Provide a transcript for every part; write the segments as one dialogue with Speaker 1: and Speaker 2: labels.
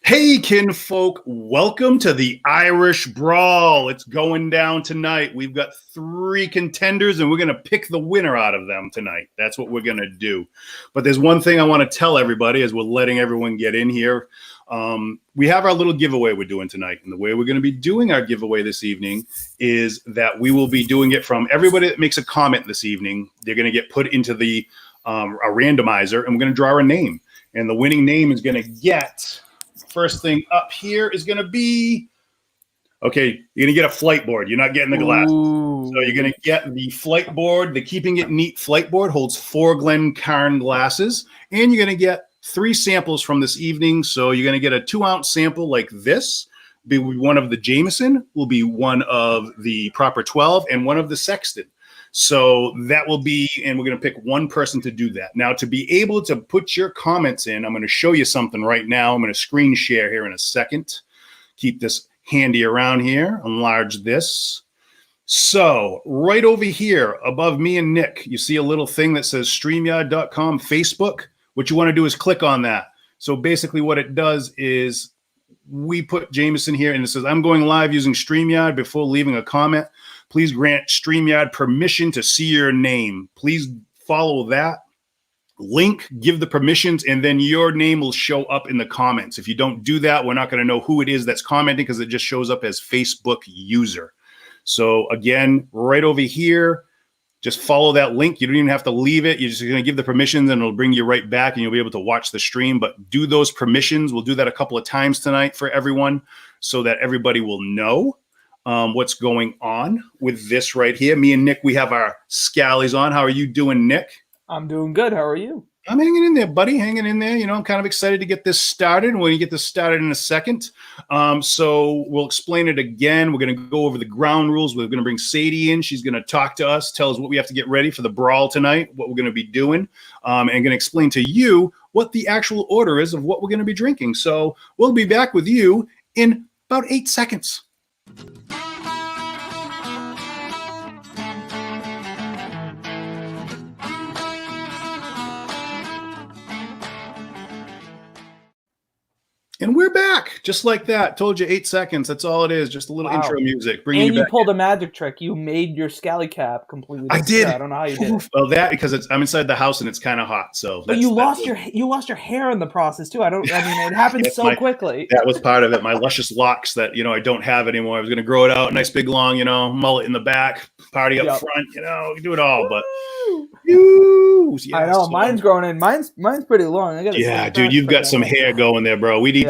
Speaker 1: Hey, kinfolk, welcome to the Irish Brawl. It's going down tonight. We've got 3 contenders, and we're going to pick the winner out of them tonight. That's what we're going to do. But there's one thing I want to tell everybody as we're letting everyone get in here. We have our little giveaway we're doing tonight. And the way we're going to be doing our giveaway this evening is that we will be doing it from everybody that makes a comment this evening. They're going to get put into the a randomizer, and we're going to draw a name. And the winning name is going to get... First thing up here is going to be, okay, you're going to get a flight board. You're not getting the glass. So you're going to get the flight board. The Keeping It Neat flight board holds 4 Glencairn glasses. And you're going to get 3 samples from this evening. So you're going to get a 2-ounce sample like this. Be one of the Jameson, will be one of the Proper 12, and one of the Sexton. So that will be, and we're going to pick one person to do that. Now, to be able to put your comments in, I'm going to show you something right now. I'm going to screen share here in a second. Keep this handy around here. Enlarge this. So right over here above me and Nick, you see a little thing that says StreamYard.com Facebook. What you want to do is click on that. So basically what it does is we put Jameson here, and it says, I'm going live using StreamYard. Before leaving a comment, please grant StreamYard permission to see your name. Please follow that link, give the permissions, and then your name will show up in the comments. If you don't do that, we're not going to know who it is that's commenting because it just shows up as Facebook user. So again, right over here, just follow that link. You don't even have to leave it. You're just going to give the permissions, and it'll bring you right back, and you'll be able to watch the stream. But do those permissions. We'll do that a couple of times tonight for everyone so that everybody will know what's going on with this right here. Me and Nick, we have our scallies on. How are you doing, Nick?
Speaker 2: I'm doing good. How are you?
Speaker 1: I'm hanging in there, buddy. Hanging in there. You know, I'm kind of excited to get this started. We're going to get this started in a second. So we'll explain it again. We're going to go over the ground rules. We're going to bring Sadie in. She's going to talk to us, tell us what we have to get ready for the brawl tonight, what we're going to be doing, and going to explain to you what the actual order is of what we're going to be drinking. So we'll be back with you in about 8 seconds. And we're back, just like that. Told you 8 seconds. That's all it is. Just a little intro music.
Speaker 2: And you pulled a magic trick. You made your scally cap completely.
Speaker 1: I did.
Speaker 2: I don't know how you did it.
Speaker 1: Well, that because I'm inside the house and it's kind of hot. So,
Speaker 2: but you lost your hair in the process too. I mean, it happened so quickly.
Speaker 1: That was part of it. My luscious locks that I don't have anymore. I was going to grow it out, nice big long, mullet in the back, party up front. We do it all, but.
Speaker 2: Yeah, I know mine's growing in. Mine's pretty long.
Speaker 1: Dude, you've got some hair going there, bro. We need to.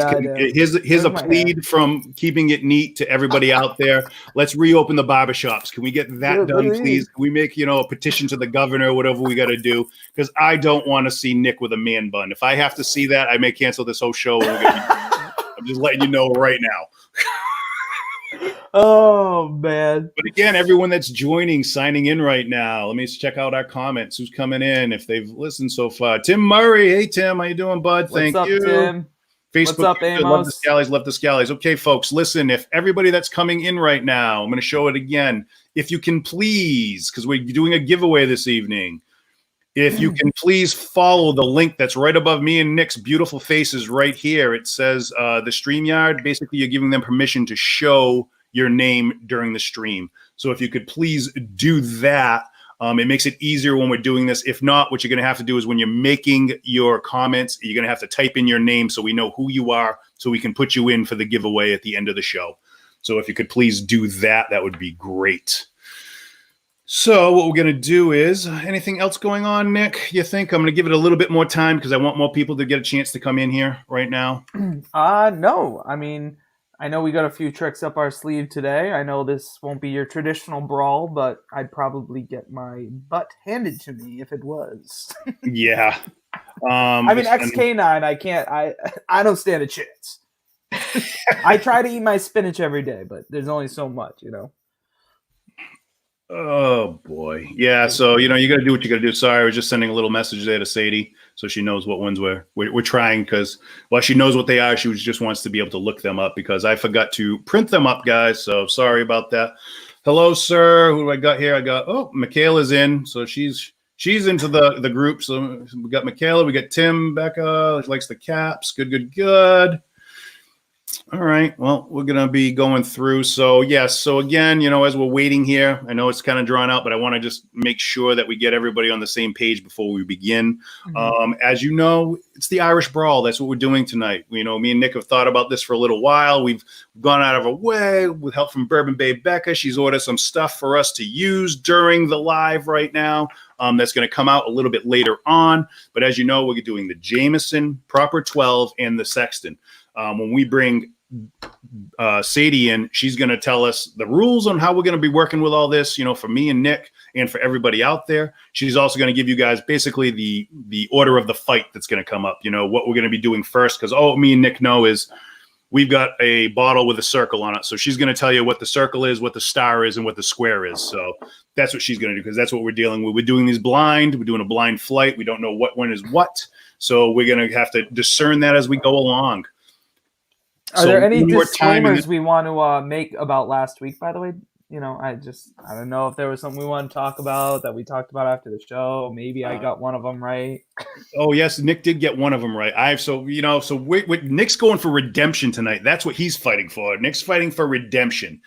Speaker 1: Here's a plead from Keeping It Neat to everybody out there. Let's reopen the barbershops. Can we get that done, please? Can we make a petition to the governor, whatever we got to do? Because I don't want to see Nick with a man bun. If I have to see that, I may cancel this whole show. I'm just letting you know right now.
Speaker 2: Oh man!
Speaker 1: But again, everyone that's joining, signing in right now, let me check out our comments. Who's coming in? If they've listened so far, Tim Murray. Hey Tim, how you doing, bud? Thank you.
Speaker 2: Tim?
Speaker 1: Facebook.
Speaker 2: What's up, Amos?
Speaker 1: Love the scallies. Love the scallies. Okay, folks, listen. If everybody that's coming in right now, I'm going to show it again. If you can please, because we're doing a giveaway this evening. If you can please follow the link that's right above me and Nick's beautiful faces right here. It says the StreamYard. Basically, you're giving them permission to show your name during the stream. So if you could please do that, it makes it easier when we're doing this. If not, what you're going to have to do is when you're making your comments, you're going to have to type in your name so we know who you are so we can put you in for the giveaway at the end of the show. So if you could please do that, that would be great. So what we're going to do is, anything else going on, Nick? You think? I'm going to give it a little bit more time because I want more people to get a chance to come in here right now.
Speaker 2: No. I mean, I know we got a few tricks up our sleeve today. I know this won't be your traditional brawl, but I'd probably get my butt handed to me if it was.
Speaker 1: Yeah.
Speaker 2: I mean, XK9, I can't. I don't stand a chance. I try to eat my spinach every day, but there's only so much,
Speaker 1: Oh boy. Yeah. So, you got to do what you got to do. Sorry. I was just sending a little message there to Sadie so she knows what ones we're trying because she knows what they are. She just wants to be able to look them up because I forgot to print them up, guys. So sorry about that. Hello, sir. Who do I got here? Michaela's in. So she's into the group. So we got Michaela, we got Tim, Becca, likes the caps. Good. All right. Well, we're going to be going through. So, yes. So, again, as we're waiting here, I know it's kind of drawn out, but I want to just make sure that we get everybody on the same page before we begin. As you know, it's the Irish Brawl. That's what we're doing tonight. Me and Nick have thought about this for a little while. We've gone out of our way with help from Bourbon Bay Becca. She's ordered some stuff for us to use during the live right now. That's going to come out a little bit later on. But as you know, we're doing the Jameson Proper 12 and the Sexton. When we bring Sadie in, she's going to tell us the rules on how we're going to be working with all this, for me and Nick and for everybody out there. She's also going to give you guys basically the order of the fight that's going to come up, what we're going to be doing first. Because all me and Nick know is we've got a bottle with a circle on it. So she's going to tell you what the circle is, what the star is, and what the square is. So that's what she's going to do, because that's what we're dealing with. We're doing these blind. We're doing a blind flight. We don't know what one is what. So we're going to have to discern that as we go along.
Speaker 2: Are there any disclaimers we want to make about last week, by the way? I don't know if there was something we want to talk about that we talked about after the show. Maybe I got one of them right.
Speaker 1: Oh, yes. Nick did get one of them right. So Nick's going for redemption tonight. That's what he's fighting for. Nick's fighting for redemption.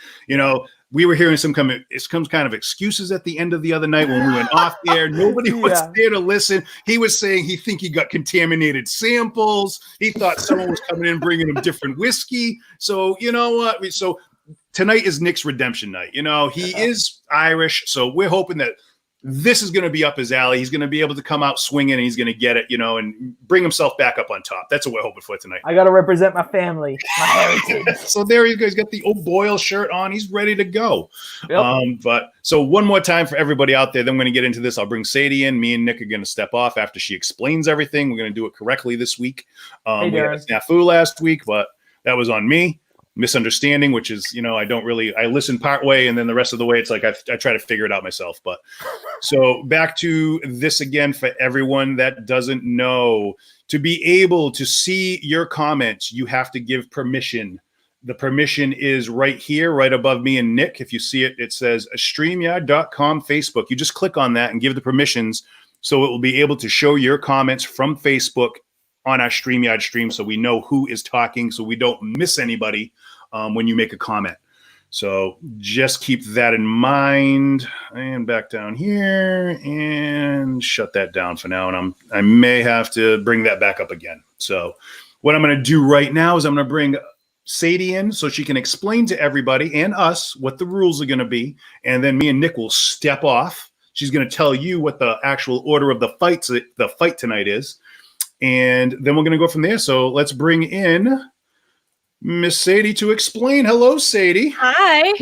Speaker 1: We were hearing some kind of excuses at the end of the other night when we went off air. Nobody was there to listen. He was saying he got contaminated samples. He thought someone was coming in bringing him different whiskey. So you know what? So tonight is Nick's redemption night. He is Irish, so we're hoping that this is going to be up his alley. He's going to be able to come out swinging, and he's going to get it, and bring himself back up on top. That's what we're hoping for tonight.
Speaker 2: I got to represent my family, my heritage.
Speaker 1: So there he goes. He's got the old Boyle shirt on. He's ready to go.
Speaker 2: Yep.
Speaker 1: But so one more time for everybody out there, then we're going to get into this. I'll bring Sadie in. Me and Nick are going to step off after she explains everything. We're going to do it correctly this week.
Speaker 2: Hey,
Speaker 1: we had a snafu last week, but that was on me. Misunderstanding, which is, I listen part way, and then the rest of the way it's like I try to figure it out myself. But so back to this again for everyone that doesn't know. To be able to see your comments, you have to give permission. The permission is right here, right above me and Nick. If you see it, it says StreamYard.com Facebook. You just click on that and give the permissions, so it will be able to show your comments from Facebook on our StreamYard stream, so we know who is talking, so we don't miss anybody when you make a comment. So just keep that in mind. And back down here and shut that down for now. And I may have to bring that back up again. So what I'm going to do right now is I'm going to bring Sadie in so she can explain to everybody and us what the rules are going to be. And then me and Nick will step off. She's going to tell you what the actual order of the fight tonight is. And then we're going to go from there. So let's bring in Miss Sadie to explain. Hello, Sadie.
Speaker 3: Hi.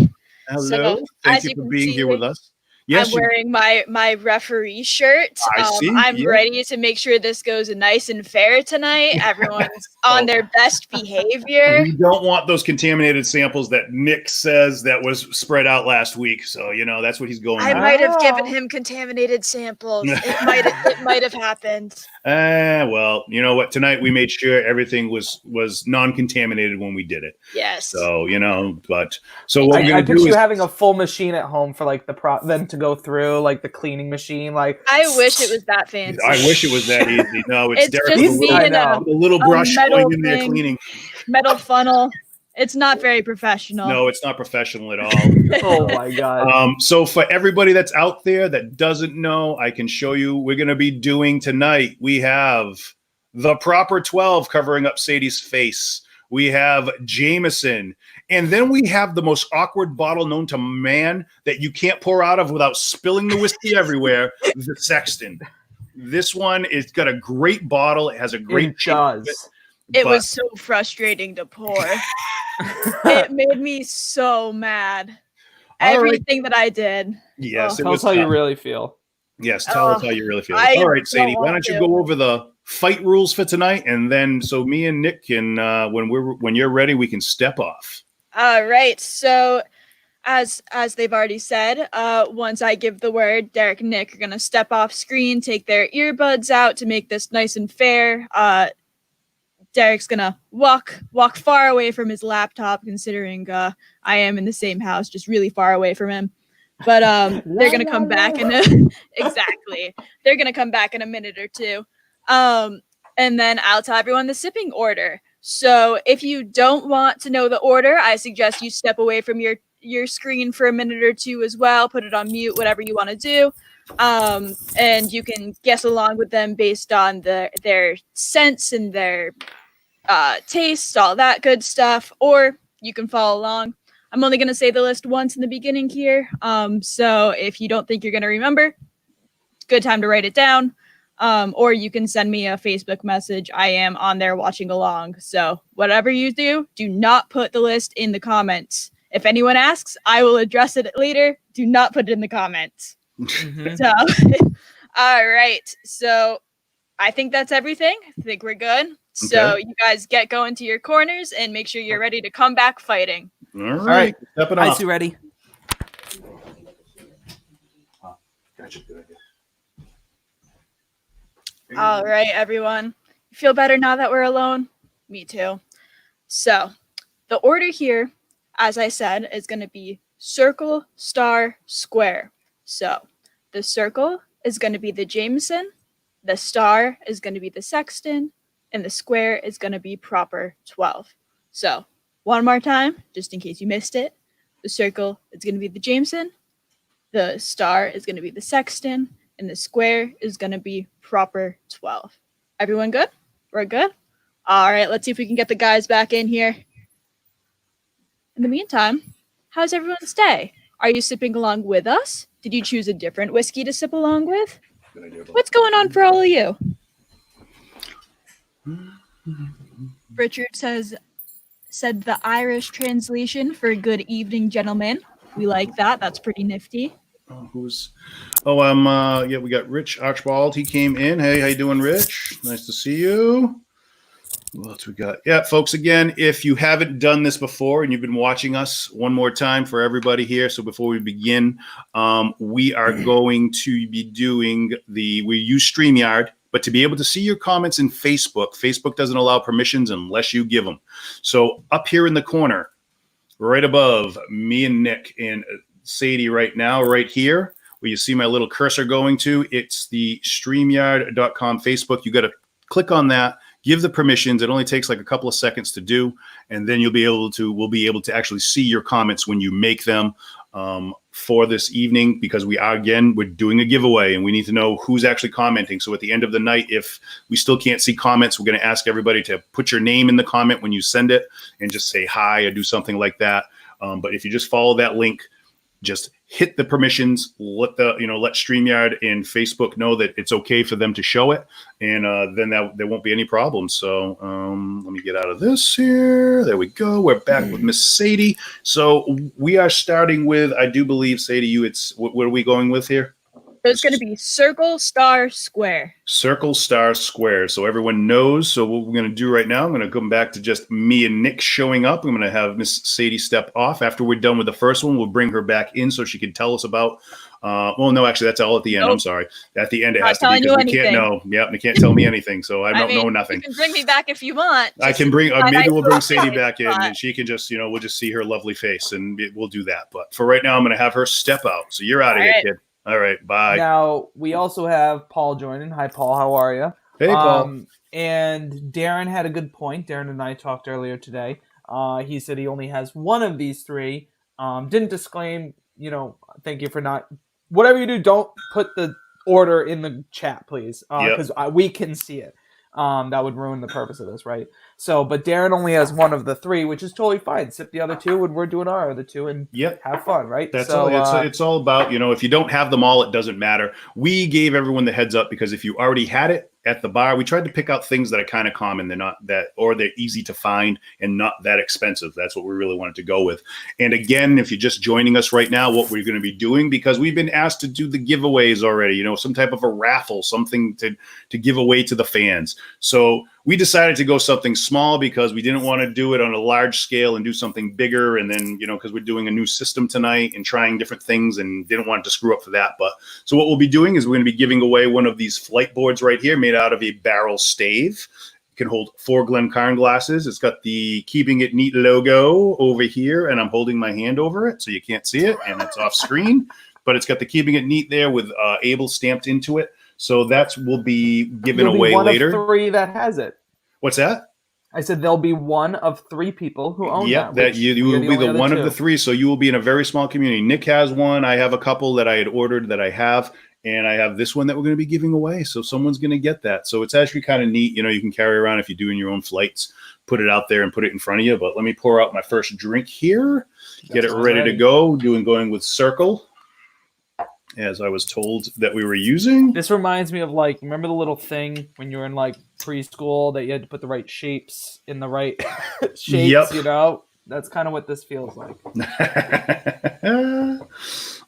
Speaker 1: Hello.
Speaker 3: So,
Speaker 1: Thank you for being here with us. Yes,
Speaker 3: I'm wearing my referee shirt.
Speaker 1: I see.
Speaker 3: I'm ready to make sure this goes nice and fair tonight. Everyone's on their best behavior.
Speaker 1: We don't want those contaminated samples that Nick says that was spread out last week. So, that's what he's going
Speaker 3: I
Speaker 1: with.
Speaker 3: might have given him contaminated samples. It might have happened.
Speaker 1: Well, you know what? Tonight we made sure everything was non-contaminated when we did it.
Speaker 3: Yes.
Speaker 1: So, but so what we're
Speaker 2: I
Speaker 1: going to do
Speaker 2: picture
Speaker 1: is
Speaker 2: you having a full machine at home for like them to go through, like the cleaning machine. Like
Speaker 3: I wish it was that fancy.
Speaker 1: I wish it was that easy. No, it's Derek
Speaker 3: just
Speaker 1: with a little brush going in there
Speaker 3: thing,
Speaker 1: cleaning.
Speaker 3: Metal funnel. It's not very professional.
Speaker 1: No, it's not professional at all.
Speaker 2: Oh my God.
Speaker 1: So for everybody that's out there that doesn't know, I can show you. We're going to be doing tonight. We have the Proper 12 covering up Sadie's face. We have Jameson. And then we have the most awkward bottle known to man that you can't pour out of without spilling the whiskey everywhere, the Sexton. This one is got a great bottle. It has a great shape.
Speaker 3: It was so frustrating to pour. It made me so mad. Everything that I did.
Speaker 1: Yes.
Speaker 2: Tell us how you really feel.
Speaker 1: Yes, tell us how you really feel. All right, Sadie, why don't you go over the fight rules for tonight, and then so me and Nick can, when you're ready, we can step off.
Speaker 3: All right. So, as they've already said, once I give the word, Derek and Nick are gonna step off screen, take their earbuds out to make this nice and fair. Derek's gonna walk far away from his laptop, considering I am in the same house, just really far away from him. But they're gonna come back exactly. They're gonna come back in a minute or two. And then I'll tell everyone the sipping order. So if you don't want to know the order, I suggest you step away from your screen for a minute or two as well. Put it on mute, whatever you want to do. And you can guess along with them based on their scents and their tastes, all that good stuff. Or you can follow along. I'm only going to say the list once in the beginning here. So if you don't think you're going to remember, good time to write it down. Or you can send me a Facebook message. I am on there watching along. So whatever you do, do not put the list in the comments. If anyone asks, I will address it later. Do not put it in the comments. So, all right. So I think that's everything. I think we're good. So you guys get going to your corners and make sure you're ready to come back fighting.
Speaker 1: All right. Stepping
Speaker 2: I
Speaker 1: off.
Speaker 2: see ready.
Speaker 1: Gotcha. Good idea.
Speaker 3: All right, everyone. You feel better now that we're alone? Me too. So the order here, as I said, is going to be circle, star, square. So the circle is going to be the Jameson, the star is going to be the Sexton, and the square is going to be proper 12. So one more time, just in case you missed it. The circle is going to be the Jameson, the star is going to be the Sexton, and the square is going to be proper 12. Everyone good? We're good? All right, let's see if we can get the guys back in here. In the meantime, how's everyone's day? Are you sipping along with us? Did you choose a different whiskey to sip along with? What's going on for all of you? Richard said the Irish translation for good evening, gentlemen. We like that. That's pretty nifty.
Speaker 1: We got Rich Archibald. He came in. Hey, how you doing, Rich? Nice to see you. What else we got? Yeah, folks, again, if you haven't done this before and you've been watching us, one more time for everybody here. So before we begin, we are going to be doing we use StreamYard, but to be able to see your comments in Facebook doesn't allow permissions unless you give them. So up here in the corner, right above me and Nick and Sadie right now, right here, where you see my little cursor going to, it's the StreamYard.com Facebook. You got to click on that, give the permissions. It only takes like a couple of seconds to do, and then we'll be able to actually see your comments when you make them for this evening, because we're doing a giveaway and we need to know who's actually commenting. So at the end of the night, if we still can't see comments, we're going to ask everybody to put your name in the comment when you send it and just say hi or do something like that. But if you just follow that link, just hit the permissions, let StreamYard and Facebook know that it's okay for them to show it, and then there won't be any problems. So let me get out of this here. There we go. We're back with Miss Sadie. So we are starting with, I do believe, Sadie, what are we going with here?
Speaker 3: It's going to be circle, star, square.
Speaker 1: Circle, star, square. So everyone knows. So what we're going to do right now, I'm going to come back to just me and Nick showing up. I'm going to have Miss Sadie step off. After we're done with the first one, we'll bring her back in so she can tell us about. No, actually, that's all at the end. Nope. I'm sorry. At the end, it has to be, because we can't know. Yep, they can't tell me anything. So I don't know nothing.
Speaker 3: You can bring me back if you want.
Speaker 1: I can bring. Maybe we'll bring Sadie back in, and she can just, we'll just see her lovely face, and we'll do that. But for right now, I'm going to have her step out. So you're out of here, kid. All right, bye.
Speaker 2: Now, we also have Paul joining. Hi, Paul. How are you?
Speaker 1: Hey, Paul.
Speaker 2: And Darren had a good point. Darren and I talked earlier today. He said he only has one of these three. Didn't disclaim, thank you for not. Whatever you do, don't put the order in the chat, please, because we can see it. That would ruin the purpose of this, right? So, but Darren only has one of the three, which is totally fine. Sip the other two, and we're doing our other two, and have fun, right?
Speaker 1: That's all. It's all about, if you don't have them all, it doesn't matter. We gave everyone the heads up because if you already had it at the bar, we tried to pick out things that are kind of common. They're not that, or they're easy to find and not that expensive. That's what we really wanted to go with. And again, if you're just joining us right now, what we're going to be doing, because we've been asked to do the giveaways already, some type of a raffle, something to give away to the fans. So we decided to go something small because we didn't want to do it on a large scale and do something bigger. And then, because we're doing a new system tonight and trying different things and didn't want to screw up for that. But so what we'll be doing is we're going to be giving away one of these flight boards right here made out of a barrel stave. It can hold 4 Glencairn glasses. It's got the Keeping It Neat logo over here, and I'm holding my hand over it so you can't see it, and it's off screen. But it's got the Keeping It Neat there with Abel stamped into it. So will be given away
Speaker 2: one
Speaker 1: later.
Speaker 2: Of 3 that has it.
Speaker 1: What's that?
Speaker 2: I said there'll be one of 3 people who own
Speaker 1: Yep,
Speaker 2: that.
Speaker 1: you will be the one of
Speaker 2: two.
Speaker 1: the 3. So you will be in a very small community. Nick has one. I have a couple that I had ordered that I have. And I have this one that we're going to be giving away. So someone's going to get that. So it's actually kind of neat. You know, you can carry around if you're doing your own flights, put it out there and put it in front of you. But let me pour out my first drink here. Get it ready to go. Going with Circle, as I was told that we were using.
Speaker 2: This reminds me of, like, remember the little thing when you were in, like, preschool that you had to put the right shapes in the right shapes,
Speaker 1: Yep.
Speaker 2: you know? That's kind of what this feels like.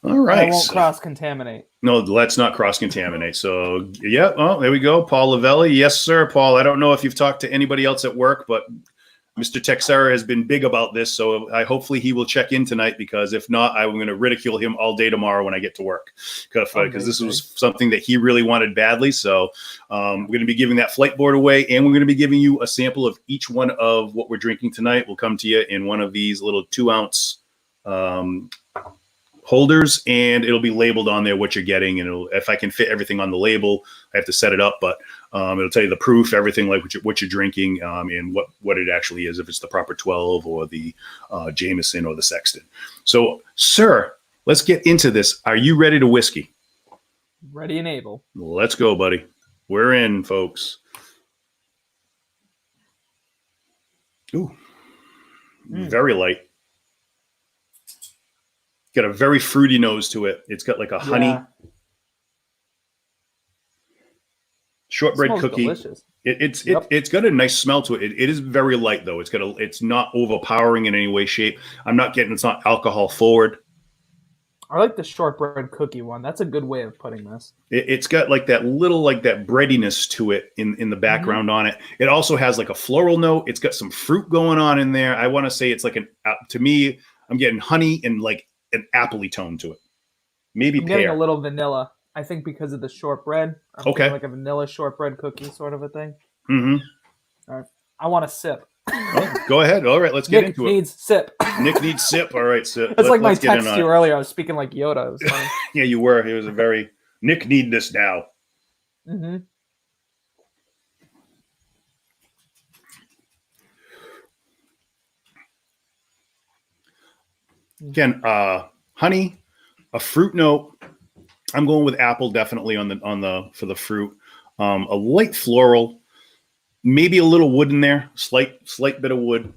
Speaker 1: All right.
Speaker 2: I won't cross-contaminate.
Speaker 1: No, let's not cross-contaminate. So, yeah. Oh, there we go. Paul Lavelli. Yes, sir, Paul. I don't know if you've talked to anybody else at work, but Mr. Texera has been big about this. So hopefully he will check in tonight, because if not, I'm going to ridicule him all day tomorrow when I get to work, because this was something that he really wanted badly. So we're going to be giving that flight board away, and we're going to be giving you a sample of each one of what we're drinking tonight. We'll come to you in one of these little 2-ounce holders, and it'll be labeled on there what you're getting. And if I can fit everything on the label, I have to set it up, but it'll tell you the proof, everything, like what you're drinking, and what it actually is, if it's the proper 12 or the Jameson or the Sexton. So, sir, let's get into this. Are you ready to whiskey?
Speaker 2: Ready and able.
Speaker 1: Let's go, buddy. We're in, folks. Ooh, very light. Got a very fruity nose to it. It's got like a honey shortbread cookie.
Speaker 2: Delicious.
Speaker 1: It's got a nice smell to it. It is very light though. It's not overpowering in any way, shape. It's not alcohol forward.
Speaker 2: I like the shortbread cookie one. That's a good way of putting this.
Speaker 1: It's got like that little, like that breadiness to it in the background on it. It also has like a floral note. It's got some fruit going on in there. I want to say it's like to me, I'm getting honey and like an appley tone to it. Maybe
Speaker 2: I'm getting a little vanilla. I think because of the shortbread. Okay. Like a vanilla shortbread cookie sort of a thing.
Speaker 1: Mm-hmm.
Speaker 2: All right. I want a sip.
Speaker 1: Oh, go ahead. All right, let's get into it.
Speaker 2: Nick needs sip.
Speaker 1: Nick needs sip. All right, sip.
Speaker 2: It's like my text to you earlier. I was speaking like Yoda. It was funny.
Speaker 1: Yeah, you were. It was a very Nick need this now.
Speaker 2: Mm-hmm.
Speaker 1: Again, honey, a fruit note. I'm going with apple definitely for the fruit. A light floral, maybe a little wood in there, slight bit of wood.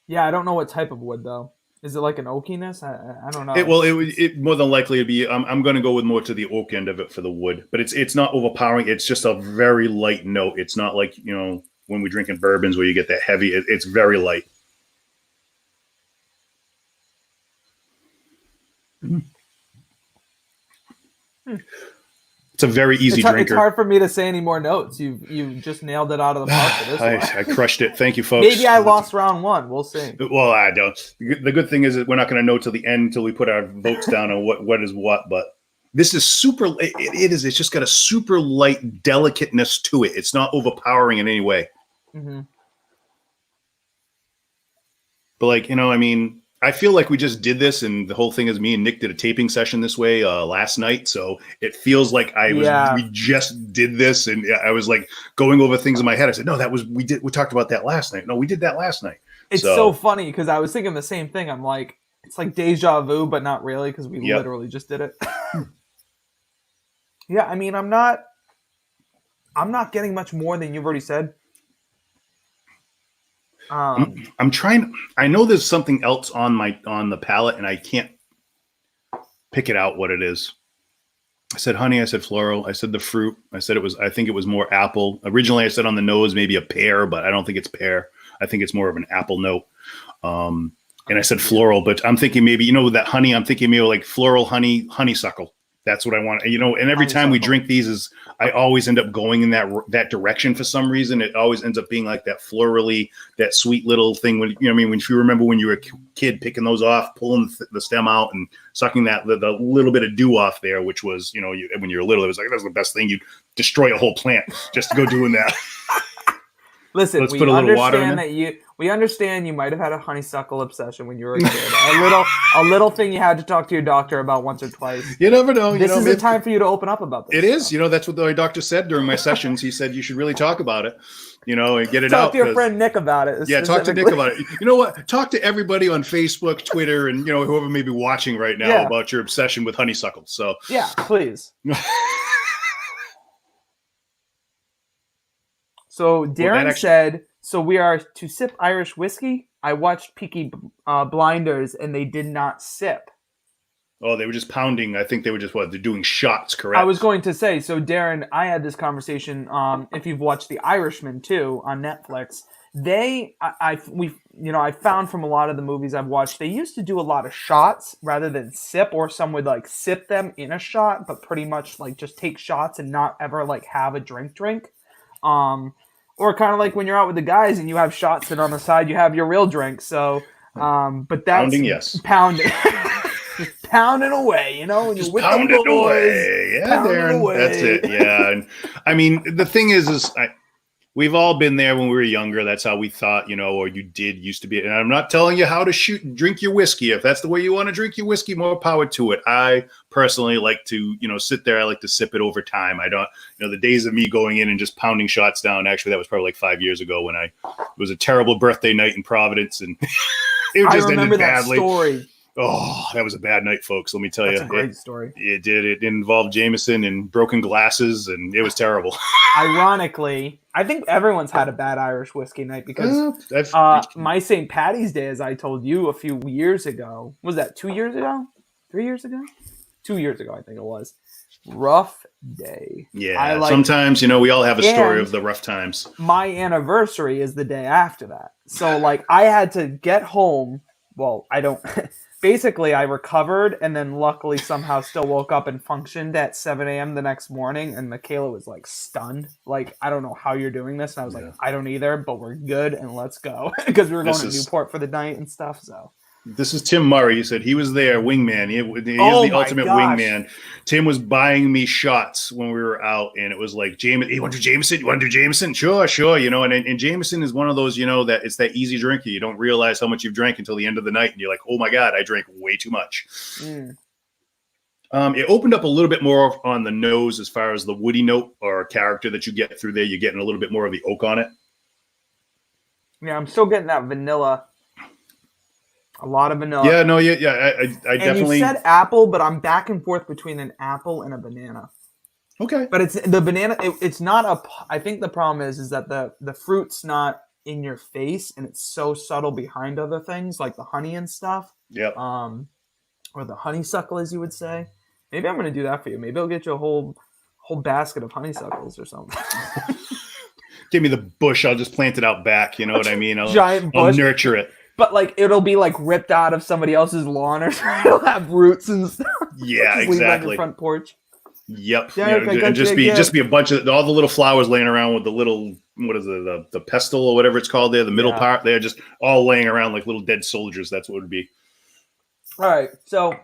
Speaker 2: Yeah, I don't know what type of wood though. Is it like an oakiness? I don't know.
Speaker 1: It more than likely it'd be. I'm going to go with more to the oak end of it for the wood, but it's not overpowering. It's just a very light note. It's not like when we drink in bourbons where you get that heavy. It's very light. It's a very easy drinker.
Speaker 2: It's hard for me to say any more notes. You just nailed it out of the park for this one.
Speaker 1: I crushed it. Thank you, folks.
Speaker 2: Maybe I lost round 1. We'll see.
Speaker 1: Well, I don't. The good thing is that we're not going to know till the end, until we put our votes down on what is what. But this is super. It is. It's just got a super light delicateness to it. It's not overpowering in any way.
Speaker 2: Mm-hmm.
Speaker 1: But I feel like we just did this, and the whole thing is me and Nick did a taping session this way last night. So it feels like we just did this, and I was like going over things in my head. I said, "No, we talked about that last night. No, we did that last night."
Speaker 2: It's so funny because I was thinking the same thing. I'm like, it's like deja vu, but not really, because we literally just did it. Yeah, I'm not getting much more than you've already said.
Speaker 1: I'm trying. I know there's something else on the palate, and I can't pick it out what it is. I said honey. I said floral. I said the fruit. I think it was more apple. Originally, I said on the nose maybe a pear, but I don't think it's pear. I think it's more of an apple note. And I said floral, but I'm thinking maybe that honey. I'm thinking maybe like floral honeysuckle. That's what I want. And every time we drink these, I always end up going in that direction for some reason. It always ends up being like that florally, that sweet little thing. When if you remember when you were a kid picking those off, pulling the stem out and sucking the little bit of dew off there, which was when you were little, it was like that's the best thing. You'd destroy a whole plant just to go doing that.
Speaker 2: Listen,
Speaker 1: Let's
Speaker 2: we
Speaker 1: put a little water in
Speaker 2: understand
Speaker 1: there.
Speaker 2: that we understand you might have had a honeysuckle obsession when you were a kid. a little thing you had to talk to your doctor about once or twice.
Speaker 1: You never know.
Speaker 2: This is the time for you to open up about this.
Speaker 1: It is. That's what my doctor said during my sessions. He said you should really talk about it, and get it
Speaker 2: out.
Speaker 1: Talk
Speaker 2: to your friend Nick about it.
Speaker 1: Yeah, talk to Nick about it. You know what? Talk to everybody on Facebook, Twitter, and whoever may be watching right now about your obsession with honeysuckles. So
Speaker 2: yeah, please. So Darren said, so we are to sip Irish whiskey. I watched Peaky Blinders and they did not sip.
Speaker 1: Oh, they were just pounding. I think they were just they're doing shots, correct?
Speaker 2: I was going to say, so Darren, I had this conversation. If you've watched The Irishman too on Netflix, I found from a lot of the movies I've watched, they used to do a lot of shots rather than sip, or some would like sip them in a shot, but pretty much like just take shots and not ever like have a drink. Or kind of like when you're out with the guys and you have shots and on the side you have your real drink. So, but that's
Speaker 1: pounding, yes,
Speaker 2: pounding, just pounding away, when
Speaker 1: just
Speaker 2: you're with
Speaker 1: pound
Speaker 2: the boys,
Speaker 1: it away. Yeah, Darren,
Speaker 2: away.
Speaker 1: That's it. Yeah, and I mean the thing is we've all been there when we were younger. That's how we thought, or you used to be. And I'm not telling you how to drink your whiskey. If that's the way you want to drink your whiskey, more power to it. I personally like to, sit there. I like to sip it over time. I don't, the days of me going in and just pounding shots down. Actually, that was probably like 5 years ago when it was a terrible birthday night in Providence. And it just ended badly.
Speaker 2: Story.
Speaker 1: Oh, that was a bad night, folks. Let me tell you.
Speaker 2: That's a great story.
Speaker 1: It did. It involved Jameson and broken glasses, and it was terrible.
Speaker 2: Ironically, I think everyone's had a bad Irish whiskey night because my St. Patty's Day, as I told you a few years ago, was that 2 years ago? 3 years ago? 2 years ago, I think it was. Rough day.
Speaker 1: Yeah, sometimes, we all have a story of the rough times.
Speaker 2: My anniversary is the day after that. So, I had to get home. Well, I don't... Basically, I recovered and then luckily somehow still woke up and functioned at 7 a.m. the next morning. And Michaela was stunned. I don't know how you're doing this. And I was like, I don't either, but we're good and let's go. Because we were going to Newport for the night and stuff. So
Speaker 1: this is Tim Murray. He said he was there, wingman. He is the ultimate wingman. Tim was buying me shots when we were out, and it was like, you want to do Jameson? You want to do Jameson? Sure. And Jameson is one of those, that it's that easy drinker. You don't realize how much you've drank until the end of the night, and you're like, oh my God, I drank way too much. It opened up a little bit more on the nose as far as the woody note or character that you get through there. You're getting a little bit more of the oak on it.
Speaker 2: Yeah, I'm still getting that vanilla. A lot of vanilla.
Speaker 1: Yeah, no, yeah. I definitely.
Speaker 2: You said apple, but I'm back and forth between an apple and a banana.
Speaker 1: Okay.
Speaker 2: But it's the banana. It's not a. I think the problem is that the fruit's not in your face, and it's so subtle behind other things like the honey and stuff.
Speaker 1: Yep.
Speaker 2: Or the honeysuckle, as you would say. Maybe I'm going to do that for you. Maybe I'll get you a whole basket of honeysuckles or something.
Speaker 1: Give me the bush. I'll just plant it out back. You know what I mean?
Speaker 2: Giant bush.
Speaker 1: I'll nurture it.
Speaker 2: But it'll be ripped out of somebody else's lawn or something. It'll have roots and stuff.
Speaker 1: Yeah, exactly.
Speaker 2: On the front porch.
Speaker 1: Yep. And just be a bunch of all the little flowers laying around with the little, what is it, the pestle or whatever it's called there, the middle part. They're just all laying around like little dead soldiers. That's what it would be.
Speaker 2: All right. So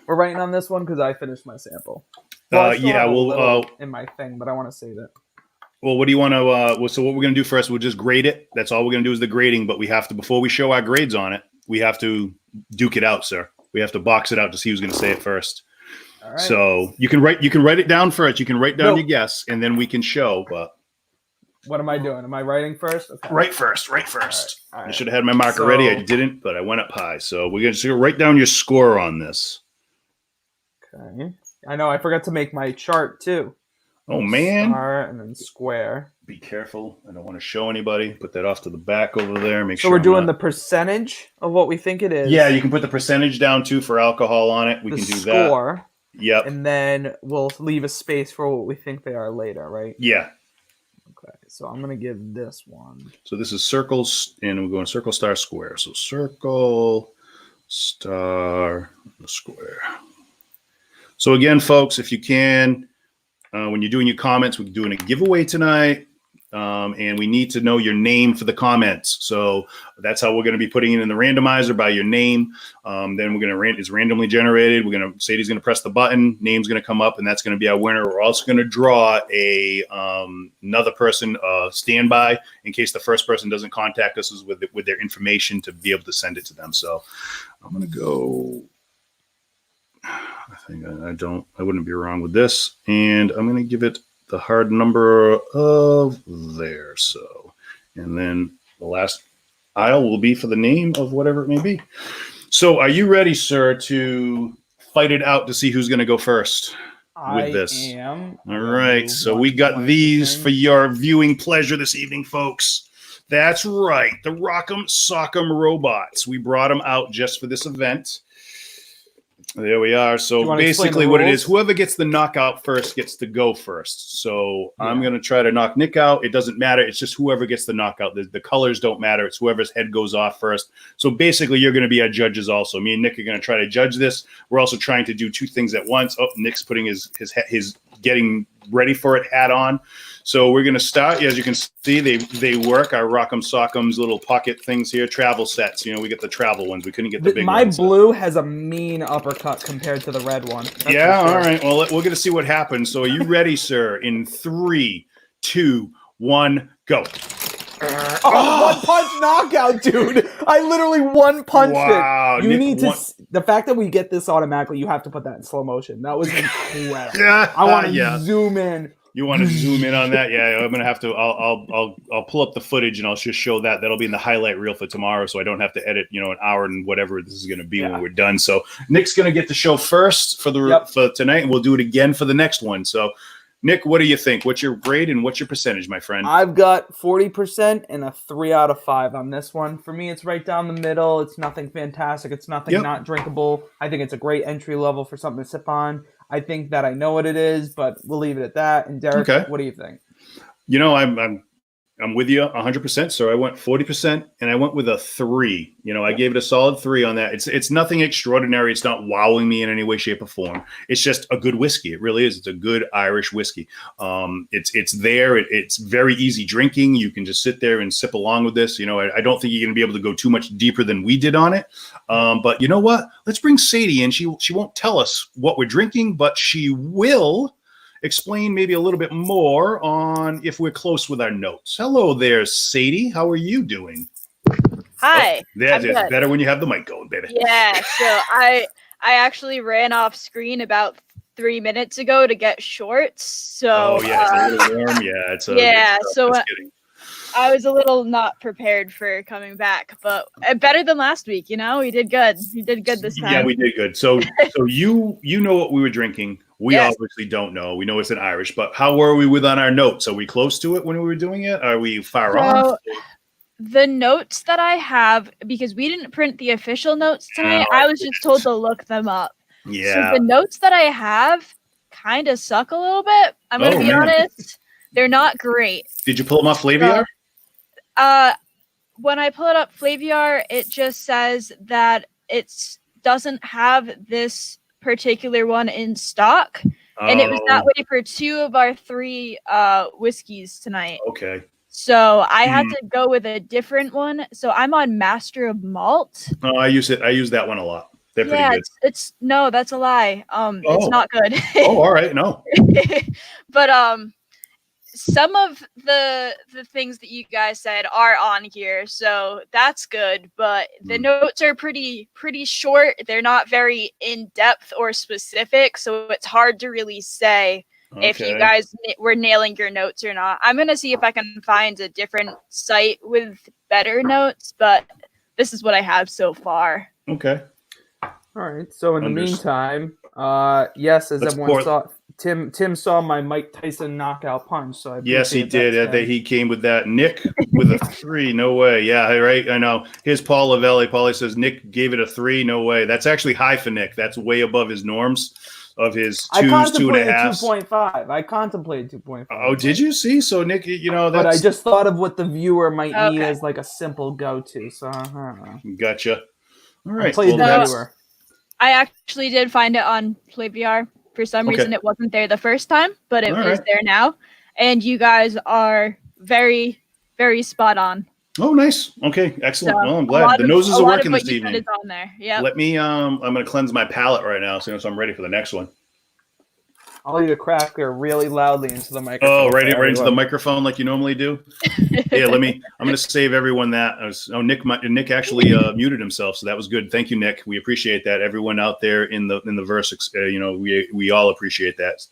Speaker 2: we're writing on this one because I finished my sample.
Speaker 1: In
Speaker 2: my thing, but I want to save it.
Speaker 1: Well, what do you want to? So what we're going to do first? We'll just grade it. That's all we're going to do is the grading. But we have to, before we show our grades on it, we have to duke it out, sir. We have to box it out to see who's going to say it first. All right. So you can write it down first. You can write down your guess, and then we can show. But
Speaker 2: what am I doing? Am I writing first? Okay.
Speaker 1: Write first. All right. I should have had my marker ready. I didn't, but I went up high. So we're going to write down your score on this.
Speaker 2: Okay. I know. I forgot to make my chart too.
Speaker 1: Oh, man.
Speaker 2: Star and then square.
Speaker 1: Be careful. I don't want to show anybody. Put that off to the back over there. Make sure.
Speaker 2: So we're doing the percentage of what we think it is.
Speaker 1: Yeah, you can put the percentage down, too, for alcohol on it. We can do that.
Speaker 2: Score.
Speaker 1: Yep.
Speaker 2: And then we'll leave a space for what we think they are later, right?
Speaker 1: Yeah.
Speaker 2: Okay. So I'm going to give this one.
Speaker 1: So this is circles, and we're going circle, star, square. So circle, star, square. So again, folks, if you can... when you're doing your comments, we're doing a giveaway tonight. and we need to know your name for the comments. So that's how we're going to be putting it in the randomizer by your name. Then we're going to it's randomly generated. Sadie's going to press the button. Name's going to come up, and that's going to be our winner. We're also going to draw another person standby in case the first person doesn't contact us with their information to be able to send it to them. So I'm going to go. I think I wouldn't be wrong with this, and I'm going to give it the hard number of there. So, and then the last aisle will be for the name of whatever it may be. So are you ready, sir, to fight it out to see who's going to go first with this?
Speaker 2: I am.
Speaker 1: All right. So we got these for your viewing pleasure this evening, folks. That's right. The Rock'em Sock'em robots. We brought them out just for this event. There we are. So basically what it is, whoever gets the knockout first gets to go first. So yeah. I'm going to try to knock Nick out. It doesn't matter. It's just whoever gets the knockout. The colors don't matter. It's whoever's head goes off first. So basically you're going to be our judges also. Me and Nick are going to try to judge this. We're also trying to do two things at once. Oh, Nick's putting his getting ready for it hat on. So we're going to start. As you can see, they work. Our Rock'em Sock'em's little pocket things here, travel sets. You know, we get the travel ones. We couldn't get the big ones.
Speaker 2: My blue has a mean uppercut compared to the red one.
Speaker 1: That's yeah, all right. Well, we're going to see what happens. So are you ready, sir? In 3, 2, 1, go.
Speaker 2: One punch knockout, dude. I literally one punched it. You need to. The fact that we get this automatically, you have to put that in slow motion. That was incredible.
Speaker 1: Yeah,
Speaker 2: I want to zoom in.
Speaker 1: You want to zoom in on that? Yeah, I'm gonna have to. I'll pull up the footage and I'll just show that. That'll be in the highlight reel for tomorrow, so I don't have to edit. An hour and whatever this is gonna be when we're done. So Nick's gonna get the show first for tonight, and we'll do it again for the next one. So, Nick, what do you think? What's your grade and what's your percentage, my friend?
Speaker 2: I've got 40% and a 3 out of 5 on this one. For me, it's right down the middle. It's nothing fantastic. It's nothing not drinkable. I think it's a great entry level for something to sip on. I think that I know what it is, but we'll leave it at that. And Derek, what do you think?
Speaker 1: I'm with you 100%. So I went 40% and I went with a 3. I gave it a solid 3 on that. It's nothing extraordinary. It's not wowing me in any way, shape, or form. It's just a good whiskey. It really is. It's a good Irish whiskey. It's there. It's very easy drinking. You can just sit there and sip along with this. I don't think you're going to be able to go too much deeper than we did on it. But you know what? Let's bring Sadie in. She won't tell us what we're drinking, but she will explain maybe a little bit more on if we're close with our notes. Hello there, Sadie. How are you doing?
Speaker 3: Hi.
Speaker 1: That's better when you have the mic going, baby.
Speaker 3: Yeah. So I actually ran off screen about 3 minutes ago to get shorts. So
Speaker 1: it's a little warm. Yeah,
Speaker 3: So I was a little not prepared for coming back, but better than last week. We did good. We did good this time.
Speaker 1: Yeah, we did good. So you know what we were drinking. We obviously don't know. We know it's an Irish, but how were we on our notes? Are we close to it when we were doing it? Are we far off?
Speaker 3: The notes that I have, because we didn't print the official notes tonight, I was just told to look them up.
Speaker 1: Yeah.
Speaker 3: So the notes that I have kind of suck a little bit. I'm going to be honest. They're not great.
Speaker 1: Did you pull them off Flaviar?
Speaker 3: When I pull it up Flaviar, it just says that it doesn't have this particular one in stock, and it was that way for 2 of our 3 whiskeys tonight.
Speaker 1: Okay.
Speaker 3: So I had to go with a different one. So I'm on Master of Malt.
Speaker 1: Oh, I use that one a lot. They're pretty good.
Speaker 3: It's no, that's a lie. It's not good.
Speaker 1: All right, no.
Speaker 3: But some of the things that you guys said are on here, so that's good. But the notes are pretty short. They're not very in depth or specific, so it's hard to really say if you guys were nailing your notes or not. I'm gonna see if I can find a different site with better notes, but this is what I have so far.
Speaker 1: Okay.
Speaker 2: All right. So in the meantime, as everyone saw. Tim saw my Mike Tyson knockout punch, so
Speaker 1: yes, he did. He came with that. Nick with a 3, no way. Yeah, right. I know. Here's Paul Lavelli. Paulie says Nick gave it a 3, no way. That's actually high for Nick. That's way above his norms of his 2s, 2.5.
Speaker 2: 2.5 I contemplated 2.5.
Speaker 1: Oh, did you see? So Nick, that's.
Speaker 2: But I just thought of what the viewer might need as like a simple go-to. So I don't know.
Speaker 1: Gotcha. All right.
Speaker 3: I actually did find it on Flaviar. For some reason, it wasn't there the first time, but it is there now. And you guys are very, very spot on.
Speaker 1: Oh, nice. Okay, excellent.
Speaker 3: So,
Speaker 1: well, I'm glad the noses are working this evening.
Speaker 3: Is on there. Yeah.
Speaker 1: Let me. I'm going to cleanse my palate right now, so I'm ready for the next one.
Speaker 2: I'll eat a cracker really loudly into the microphone.
Speaker 1: Oh, right into the microphone like you normally do. Yeah, I'm going to save everyone that. Nick actually muted himself, so that was good. Thank you, Nick. We appreciate that. Everyone out there in the verse, we all appreciate that.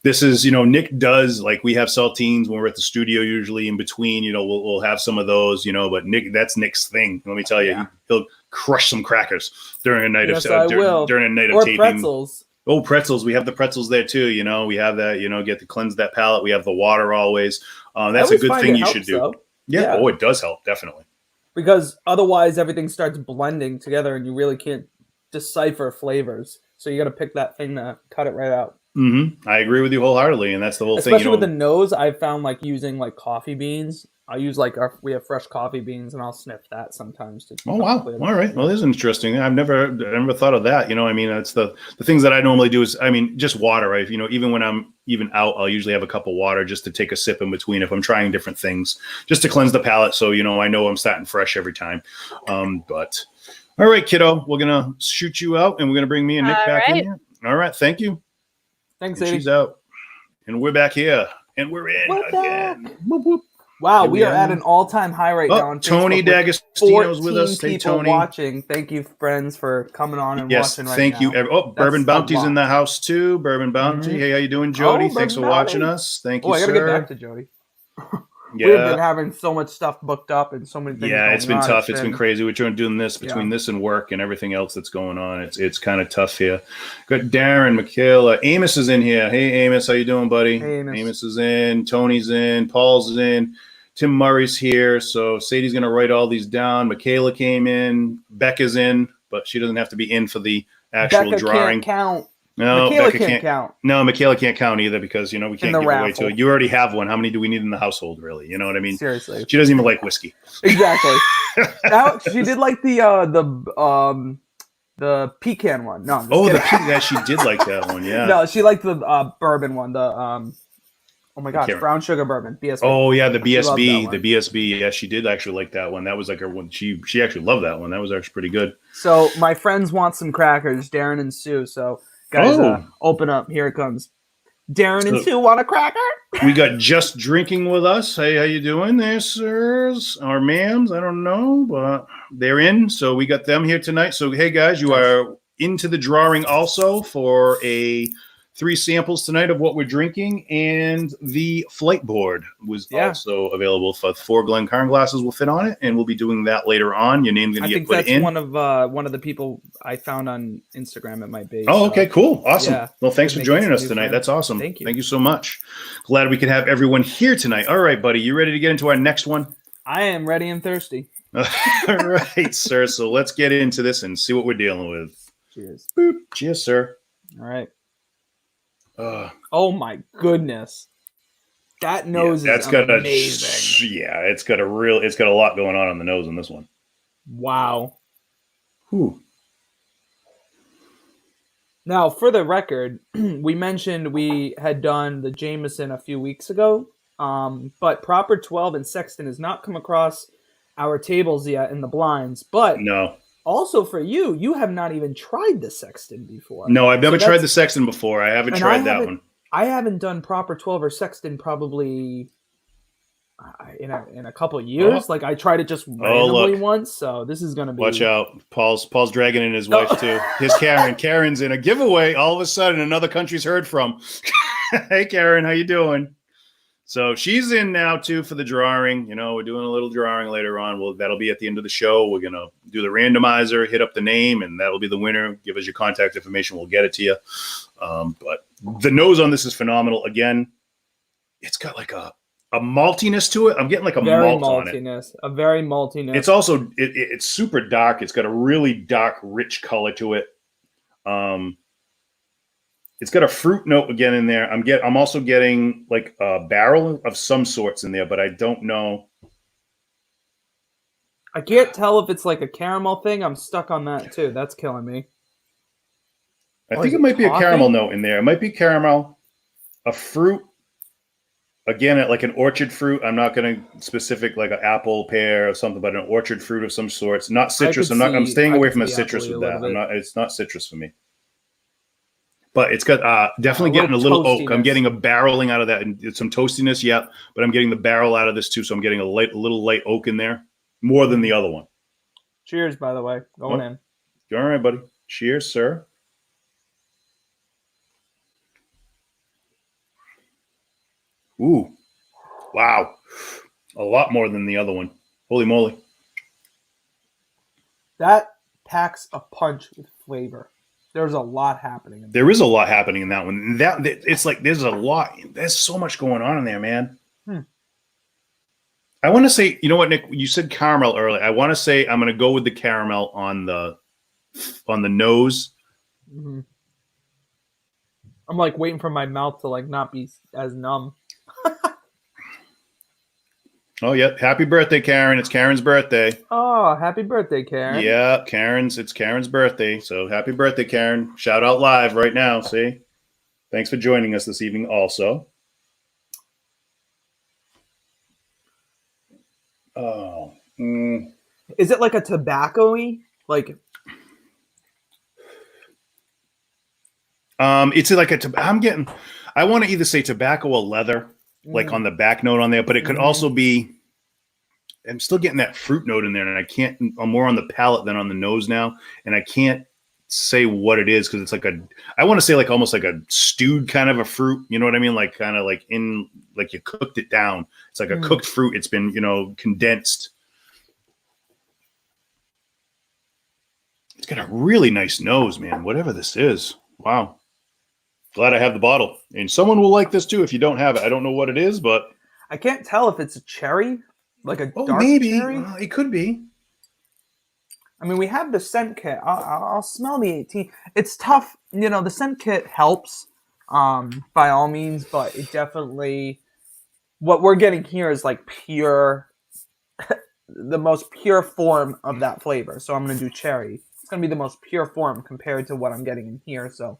Speaker 1: This is, Nick does, like, we have saltines when we're at the studio, usually in between, we'll have some of those, but that's Nick's thing. Let me tell you, he'll crush some crackers during a night of taping.
Speaker 2: Pretzels.
Speaker 1: Oh, pretzels. We have the pretzels there too. We have that, get to cleanse that palate. We have the water always. That's a good thing you should do. Yeah. Oh, it does help. Definitely.
Speaker 2: Because otherwise everything starts blending together and you really can't decipher flavors. So you got to pick that thing to cut it right out.
Speaker 1: Mm-hmm. I agree with you wholeheartedly, and that's the whole thing.
Speaker 2: Especially with the nose, I found using coffee beans. I use we have fresh coffee beans, and I'll sniff that sometimes.
Speaker 1: Oh wow! All right, well, this is interesting. I've never thought of that. It's the things that I normally do is, just water. Right? Even when I'm out, I'll usually have a cup of water just to take a sip in between if I'm trying different things, just to cleanse the palate. So I know I'm starting fresh every time. But all right, kiddo, we're gonna shoot you out, and we're gonna bring me and Nick back in here. All right, thank you.
Speaker 2: Thanks,
Speaker 1: and she's out. And we're back here. And we're in again. Whoop, whoop.
Speaker 2: Wow, we are at an all-time high right now on
Speaker 1: Tony D'Agostino's with us. Hey, Tony.
Speaker 2: Watching. Thank you, friends, for coming on and watching right
Speaker 1: thank
Speaker 2: now.
Speaker 1: you. Bourbon Bounty's in the house, too. Bourbon Bounty. Mm-hmm. Hey, how you doing, Jody? Thanks for watching us. Thank you,
Speaker 2: I got to get back to Jody.
Speaker 1: Yeah.
Speaker 2: We've been having so much stuff booked up and so many things.
Speaker 1: Yeah, it's been tough. It's been crazy. We're doing this between this and work and everything else that's going on. It's kind of tough here. Got Darren, Michaela, Amos is in here. Hey, Amos, how you doing, buddy?
Speaker 2: Hey,
Speaker 1: Amos is in. Tony's in. Paul's is in. Tim Murray's here. So Sadie's going to write all these down. Michaela came in. Becca's in, but she doesn't have to be in for the actual drawing.
Speaker 2: Can't count.
Speaker 1: No,
Speaker 2: Michaela
Speaker 1: Becca can't count. No, Michaela can't count either because, we can't give away to it. You already have one. How many do we need in the household, really? You know what I mean?
Speaker 2: Seriously.
Speaker 1: She doesn't even like whiskey.
Speaker 2: Exactly. She did like the pecan one. No,
Speaker 1: she did like that one, yeah.
Speaker 2: No, she liked the bourbon one, the oh my gosh, brown sugar bourbon, BSB.
Speaker 1: Oh yeah, the BSB, the BSB. Yeah, she did actually like that one. That was like her one. She actually loved that one. That was actually pretty good.
Speaker 2: So my friends want some crackers, Darren and Sue. So guys, open up. Here it comes. Darren and Sue want a cracker?
Speaker 1: We got Just Drinking with us. Hey, how you doing there, sirs or ma'ams? I don't know, but they're in. So we got them here tonight. So hey, guys, you are into the drawing also for 3 samples tonight of what we're drinking, and the flight board was also available for 4 Glencairn glasses will fit on it, and we'll be doing that later on. Your name's going to get put in. I
Speaker 2: think that's one of the people I found on Instagram. It might be.
Speaker 1: Oh, okay, cool, awesome. Yeah, well, thanks for joining us tonight. That's awesome.
Speaker 2: Thank you.
Speaker 1: Thank you so much. Glad we could have everyone here tonight. All right, buddy, you ready to get into our next one?
Speaker 2: I am ready and thirsty.
Speaker 1: All right, sir. So let's get into this and see what we're dealing with.
Speaker 2: Cheers.
Speaker 1: Boop. Cheers, sir.
Speaker 2: All right. Oh my goodness, that nose is amazing.
Speaker 1: It's got a lot going on the nose in this one.
Speaker 2: Wow.
Speaker 1: Whew.
Speaker 2: Now, for the record, we mentioned we had done the Jameson a few weeks ago, but Proper 12 and Sexton has not come across our tables yet in the blinds. But
Speaker 1: no.
Speaker 2: Also for you have not even tried the Sexton before.
Speaker 1: No, I've never tried the Sexton before. I haven't tried that one.
Speaker 2: I haven't done Proper 12 or Sexton probably in a couple of years. Like I tried it just randomly once, so this is going to be.
Speaker 1: Watch out, Paul's dragging in his wife too. His Karen's in a giveaway. All of a sudden, another country's heard from. Hey, Karen, how you doing? So she's in now, too, for the drawing. We're doing a little drawing later on. That'll be at the end of the show. We're going to do the randomizer, hit up the name, and that'll be the winner. Give us your contact information. We'll get it to you. But the nose on this is phenomenal. Again, it's got like a maltiness to it. I'm getting like a malt on it.
Speaker 2: A very maltiness.
Speaker 1: It's also, it's super dark. It's got a really dark, rich color to it. It's got a fruit note again in there. I'm also getting like a barrel of some sorts in there, but I don't know.
Speaker 2: I can't tell if it's like a caramel thing. I'm stuck on that too. That's killing me.
Speaker 1: I think it might be a caramel note in there. It might be caramel, a fruit, Again, like an orchard fruit. I'm not going to specific like an apple, pear, or something, but an orchard fruit of some sorts. Not citrus. I'm staying away from a citrus with that. It's not citrus for me. But it's got definitely getting a little oak. I'm getting a barreling out of that, and some toastiness. Yeah, but I'm getting the barrel out of this too, so I'm getting a little light oak in there, more than the other one.
Speaker 2: Cheers, by the way, going in.
Speaker 1: All right, buddy. Cheers, sir. Ooh, wow, a lot more than the other one. Holy moly!
Speaker 2: That packs a punch with flavor. There's a lot happening.
Speaker 1: There is a lot happening in that one. It's like there's a lot. There's so much going on in there, man. I want to say, you know what, Nick? You said caramel earlier. I want to say I'm going to go with the caramel on the nose.
Speaker 2: Mm-hmm. I'm like waiting for my mouth to like not be as numb.
Speaker 1: Oh, yeah. Happy birthday, Karen. It's Karen's birthday.
Speaker 2: Oh, happy birthday, Karen.
Speaker 1: Yeah, it's Karen's birthday. So happy birthday, Karen. Shout out live right now. See? Thanks for joining us this evening also. Oh.
Speaker 2: Is it like a tobacco-y? Like
Speaker 1: it's like I want to either say tobacco or leather, like on the back note on there, but it could also be, I'm still getting that fruit note in there, and I'm more on the palate than on the nose now, and I can't say what it is because it's like I want to say like almost like a stewed kind of a fruit, you know what I mean? Like kind of like like you cooked it down. It's like a cooked fruit. It's been, condensed. It's got a really nice nose, man, whatever this is. Wow. Glad I have the bottle. And someone will like this too if you don't have it. I don't know what it is, but
Speaker 2: I can't tell if it's a cherry, like a dark
Speaker 1: maybe.
Speaker 2: cherry.
Speaker 1: It could be.
Speaker 2: I mean, we have the scent kit. I'll smell the 18. It's tough. The scent kit helps by all means, but it definitely, what we're getting here is like pure, the most pure form of that flavor. So I'm going to do cherry. It's going to be the most pure form compared to what I'm getting in here. So,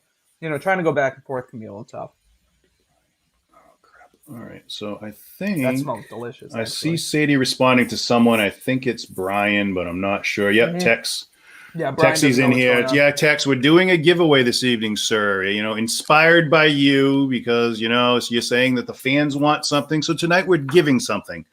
Speaker 2: trying to go back and forth can be a little tough.
Speaker 1: Oh, crap. All right. So I think
Speaker 2: that smells delicious.
Speaker 1: I see Sadie responding to someone. I think it's Brian, but I'm not sure. Yep. Tex.
Speaker 2: Yeah, Brian
Speaker 1: Texie's in here. Yeah, Tex, we're doing a giveaway this evening, sir. Inspired by you because, you're saying that the fans want something. So tonight we're giving something.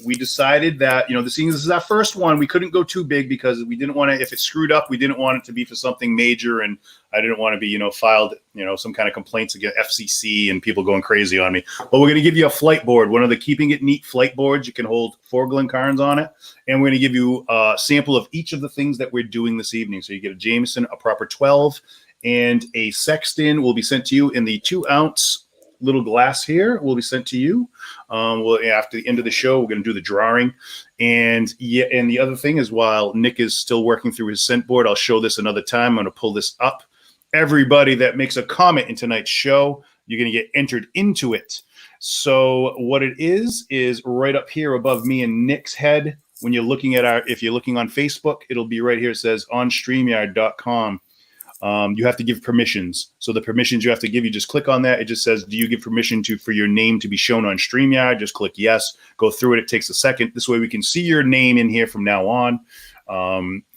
Speaker 1: We decided that, this is our first one. We couldn't go too big because we didn't want to, if it screwed up, we didn't want it to be for something major. And I didn't want to be, filed, some kind of complaints against FCC and people going crazy on me. But we're going to give you a flight board, one of the Keeping It Neat flight boards. You can hold 4 Glencairns on it. And we're going to give you a sample of each of the things that we're doing this evening. So you get a Jameson, a proper 12, and a Sexton will be sent to you in the 2-ounce little glass here will be sent to you. After the end of the show, we're going to do the drawing. And the other thing is, while Nick is still working through his scent board, I'll show this another time. I'm going to pull this up. Everybody that makes a comment in tonight's show, you're going to get entered into it. So what it is right up here above me and Nick's head. When you're looking at if you're looking on Facebook, it'll be right here. It says on StreamYard.com. You have to give permissions. So the permissions you have to give, you just click on that. It just says, do you give permission for your name to be shown on StreamYard? Just click yes. Go through it. It takes a second. This way we can see your name in here from now on.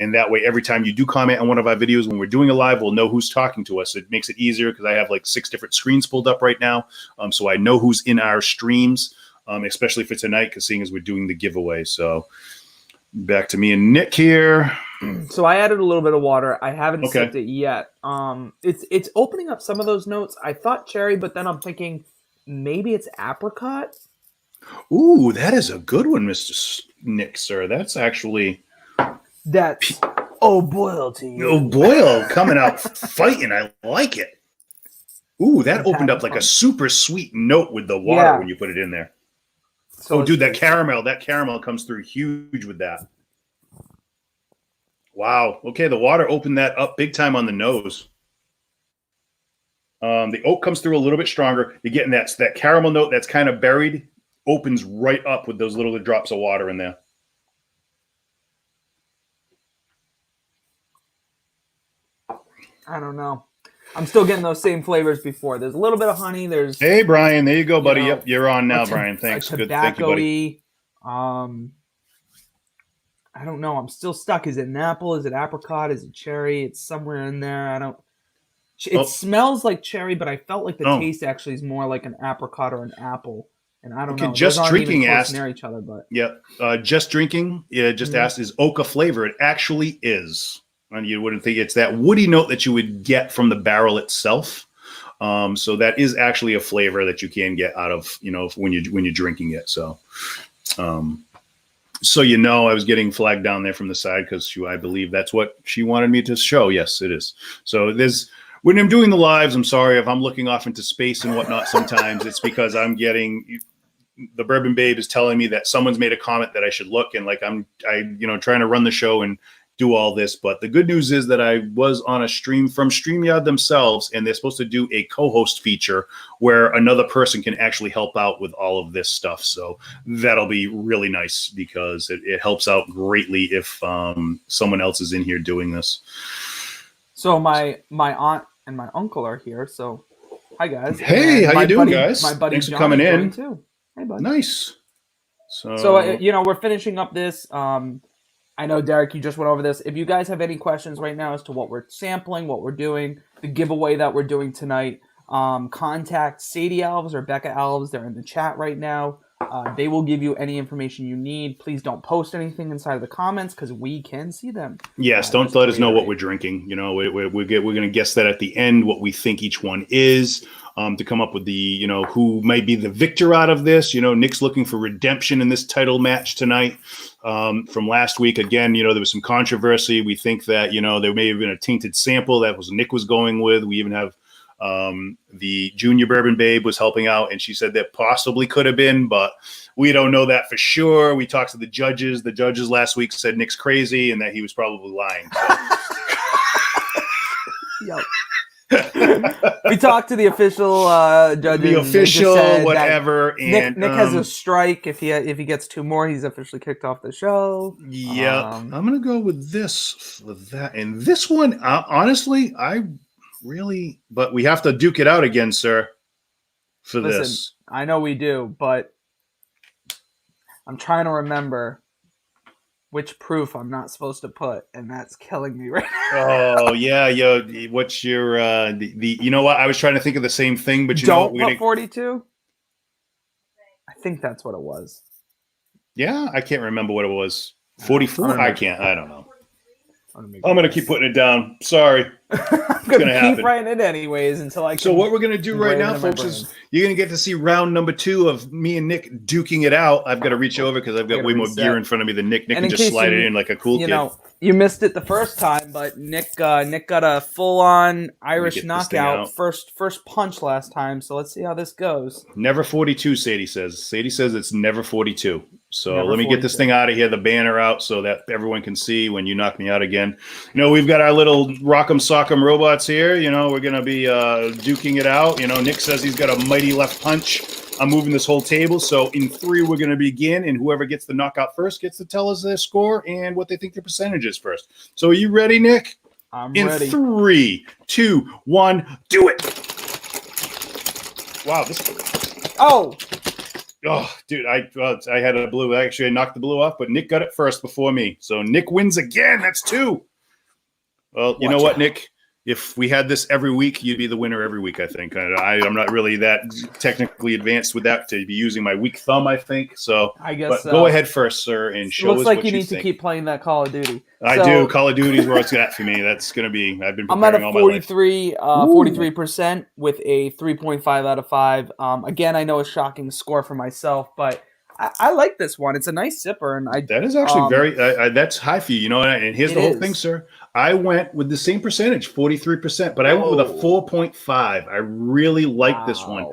Speaker 1: And that way, every time you do comment on one of our videos, when we're doing a live, we'll know who's talking to us. It makes it easier because I have like 6 different screens pulled up right now. So I know who's in our streams, especially for tonight, because seeing as we're doing the giveaway. So back to me and Nick here.
Speaker 2: So I added a little bit of water. I haven't sipped it yet. It's opening up some of those notes. I thought cherry, but then I'm thinking maybe it's apricot.
Speaker 1: Ooh, that is a good one, Mr. Nick, sir. That's actually
Speaker 2: boil to you.
Speaker 1: Oh, boil coming out fighting. I like it. Ooh, that opened up like a super sweet note with the water when you put it in there. So dude, that caramel comes through huge with that. Wow. Okay, the water opened that up big time on the nose. The oak comes through a little bit stronger. You're getting that caramel note that's kind of buried, opens right up with those little drops of water in there.
Speaker 2: I don't know. I'm still getting those same flavors before. There's a little bit of honey. There's
Speaker 1: Hey, Brian, there you go, buddy. Yep, you're on now, Brian. Thanks. Good, thank you, buddy.
Speaker 2: I don't know. I'm still stuck. Is it an apple? Is it apricot? Is it cherry? It's somewhere in there. I don't. It smells like cherry, but I felt like the taste actually is more like an apricot or an apple. And I don't know.
Speaker 1: Just Drinking asked
Speaker 2: near each other, but
Speaker 1: Just Drinking asked, is oak a flavor? It actually is. And you wouldn't think it's that woody note that you would get from the barrel itself. So that is actually a flavor that you can get out of, when you're drinking it. So, I was getting flagged down there from the side because I believe that's what she wanted me to show. Yes, it is. So when I'm doing the lives, I'm sorry if I'm looking off into space and whatnot. Sometimes it's because I'm getting the Bourbon Babe is telling me that someone's made a comment that I should look, and I'm trying to run the show and do all this. But the good news is that I was on a stream from StreamYard themselves, and they're supposed to do a co-host feature where another person can actually help out with all of this stuff. So that'll be really nice because it helps out greatly if someone else is in here doing this.
Speaker 2: So my aunt and my uncle are here. So hi guys.
Speaker 1: Hey, how you doing, guys?
Speaker 2: My buddy
Speaker 1: Thanks
Speaker 2: John
Speaker 1: for coming in
Speaker 2: too. Hey, buddy.
Speaker 1: Nice.
Speaker 2: So we're finishing up this. I know, Derek, you just went over this. If you guys have any questions right now as to what we're sampling, what we're doing, the giveaway that we're doing tonight, contact Sadie Alves or Becca Alves. They're in the chat right now. They will give you any information you need. Please don't post anything inside of the comments because we can see them.
Speaker 1: Yes, don't let us know what we're drinking. We're going to guess that at the end, what we think each one is. To come up with the, who might be the victor out of this. Nick's looking for redemption in this title match tonight. From last week, again, there was some controversy. We think that, there may have been a tainted sample that Nick was going with. We even have the junior Bourbon Babe was helping out, and she said that possibly could have been, but we don't know that for sure. We talked to the judges. The judges last week said Nick's crazy and that he was probably lying. So.
Speaker 2: Yep. We talked to the official judges.
Speaker 1: The official whatever, and
Speaker 2: Nick has a strike. If he gets two more, he's officially kicked off the show.
Speaker 1: Yeah, I'm gonna go with this, with that, and this one. Honestly, but we have to duke it out again, sir. Listen, this,
Speaker 2: I know we do, but I'm trying to remember which proof I'm not supposed to put, and that's killing me right now.
Speaker 1: Oh yeah. What's your you know what? I was trying to think of the same thing, but
Speaker 2: don't put 42. I think that's what it was.
Speaker 1: Yeah, I can't remember what it was. 44. I can't. I don't know. I'm gonna keep putting it down. Sorry.
Speaker 2: I'm gonna keep writing it anyways until I can.
Speaker 1: So what we're gonna do right now, folks, is you're gonna get to see round number 2 of me and Nick duking it out. I've got to reach over because I've got way more gear in front of me than Nick. Nick can just slide it in like a cool kid.
Speaker 2: You missed it the first time, but Nick got a full-on Irish knockout first punch last time. So let's see how this goes.
Speaker 1: Never 42, Sadie says. Sadie says it's never 42. So let me get this thing out of here, the banner out, so that everyone can see when you knock me out again. We've got our little rock'em sock'em robots here. We're going to be duking it out. Nick says he's got a mighty left punch. I'm moving this whole table. So in 3, we're going to begin, and whoever gets the knockout first gets to tell us their score and what they think their percentage is first. So are you ready, Nick?
Speaker 2: I'm ready.
Speaker 1: In 3, 2, 1, do it. Wow. Oh, dude, I had a blue. Actually, I knocked the blue off, but Nick got it first before me. So Nick wins again. That's 2. Well, you know what, Nick? If we had this every week, you'd be the winner every week, I think. I'm not really that technically advanced with that to be using my weak thumb, I think. So
Speaker 2: I guess
Speaker 1: but go ahead first, sir, and show us what you think.
Speaker 2: Looks like you need to keep playing that Call of Duty.
Speaker 1: I do. Call of Duty is where it's at for me. That's going to be – I've been preparing all my life.
Speaker 2: I'm at a 43% with a 3.5 out of 5. Again, I know a shocking score for myself, but I like this one. It's a nice sipper. And
Speaker 1: that is actually very that's high for you. And here's the whole thing, sir. I went with the same percentage, 43%, but I went with a 4.5. I really like this one.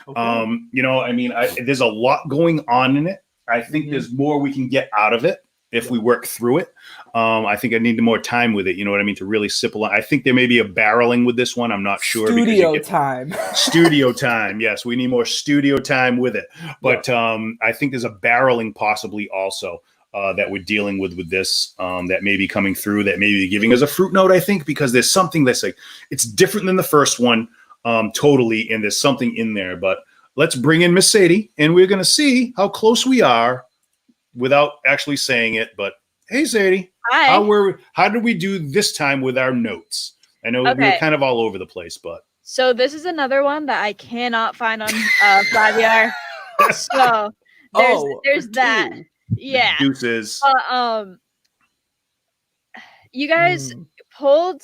Speaker 1: Okay. There's a lot going on in it. I think there's more we can get out of it if we work through it. I think I need more time with it, to really sip a lot. I think there may be a barreling with this one. I'm not sure.
Speaker 2: Studio time.
Speaker 1: Studio time. Yes, we need more studio time with it. But I think there's a barreling possibly also. that we're dealing with this, that may be coming through, that may be giving us a fruit note, I think, because there's something that's like, it's different than the first one, totally, and there's something in there. But let's bring in Miss Sadie, and we're going to see how close we are without actually saying it. But hey, Sadie,
Speaker 3: Hi.
Speaker 1: how did we do this time with our notes? I know we were kind of all over the place, but.
Speaker 3: So this is another one that I cannot find on Flaviar. So there's that. Yeah.
Speaker 1: Deuces.
Speaker 3: You guys pulled.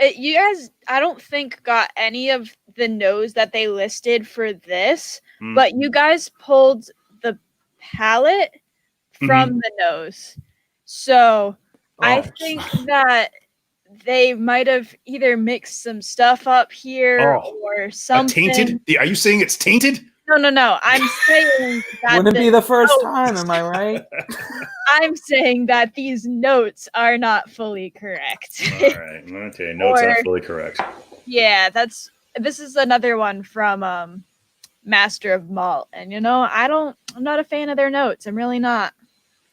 Speaker 3: You guys, I don't think got any of the no's that they listed for this, but you guys pulled the palate from the nose. So I think that they might have either mixed some stuff up here or something.
Speaker 1: Tainted? Are you saying it's tainted?
Speaker 3: No. I'm saying that
Speaker 2: wouldn't it be the first time, am I right?
Speaker 3: I'm saying that these notes are not fully correct.
Speaker 1: All right. Okay, notes are fully correct.
Speaker 3: Yeah, this is another one from Master of Malt. And I'm not a fan of their notes. I'm really not.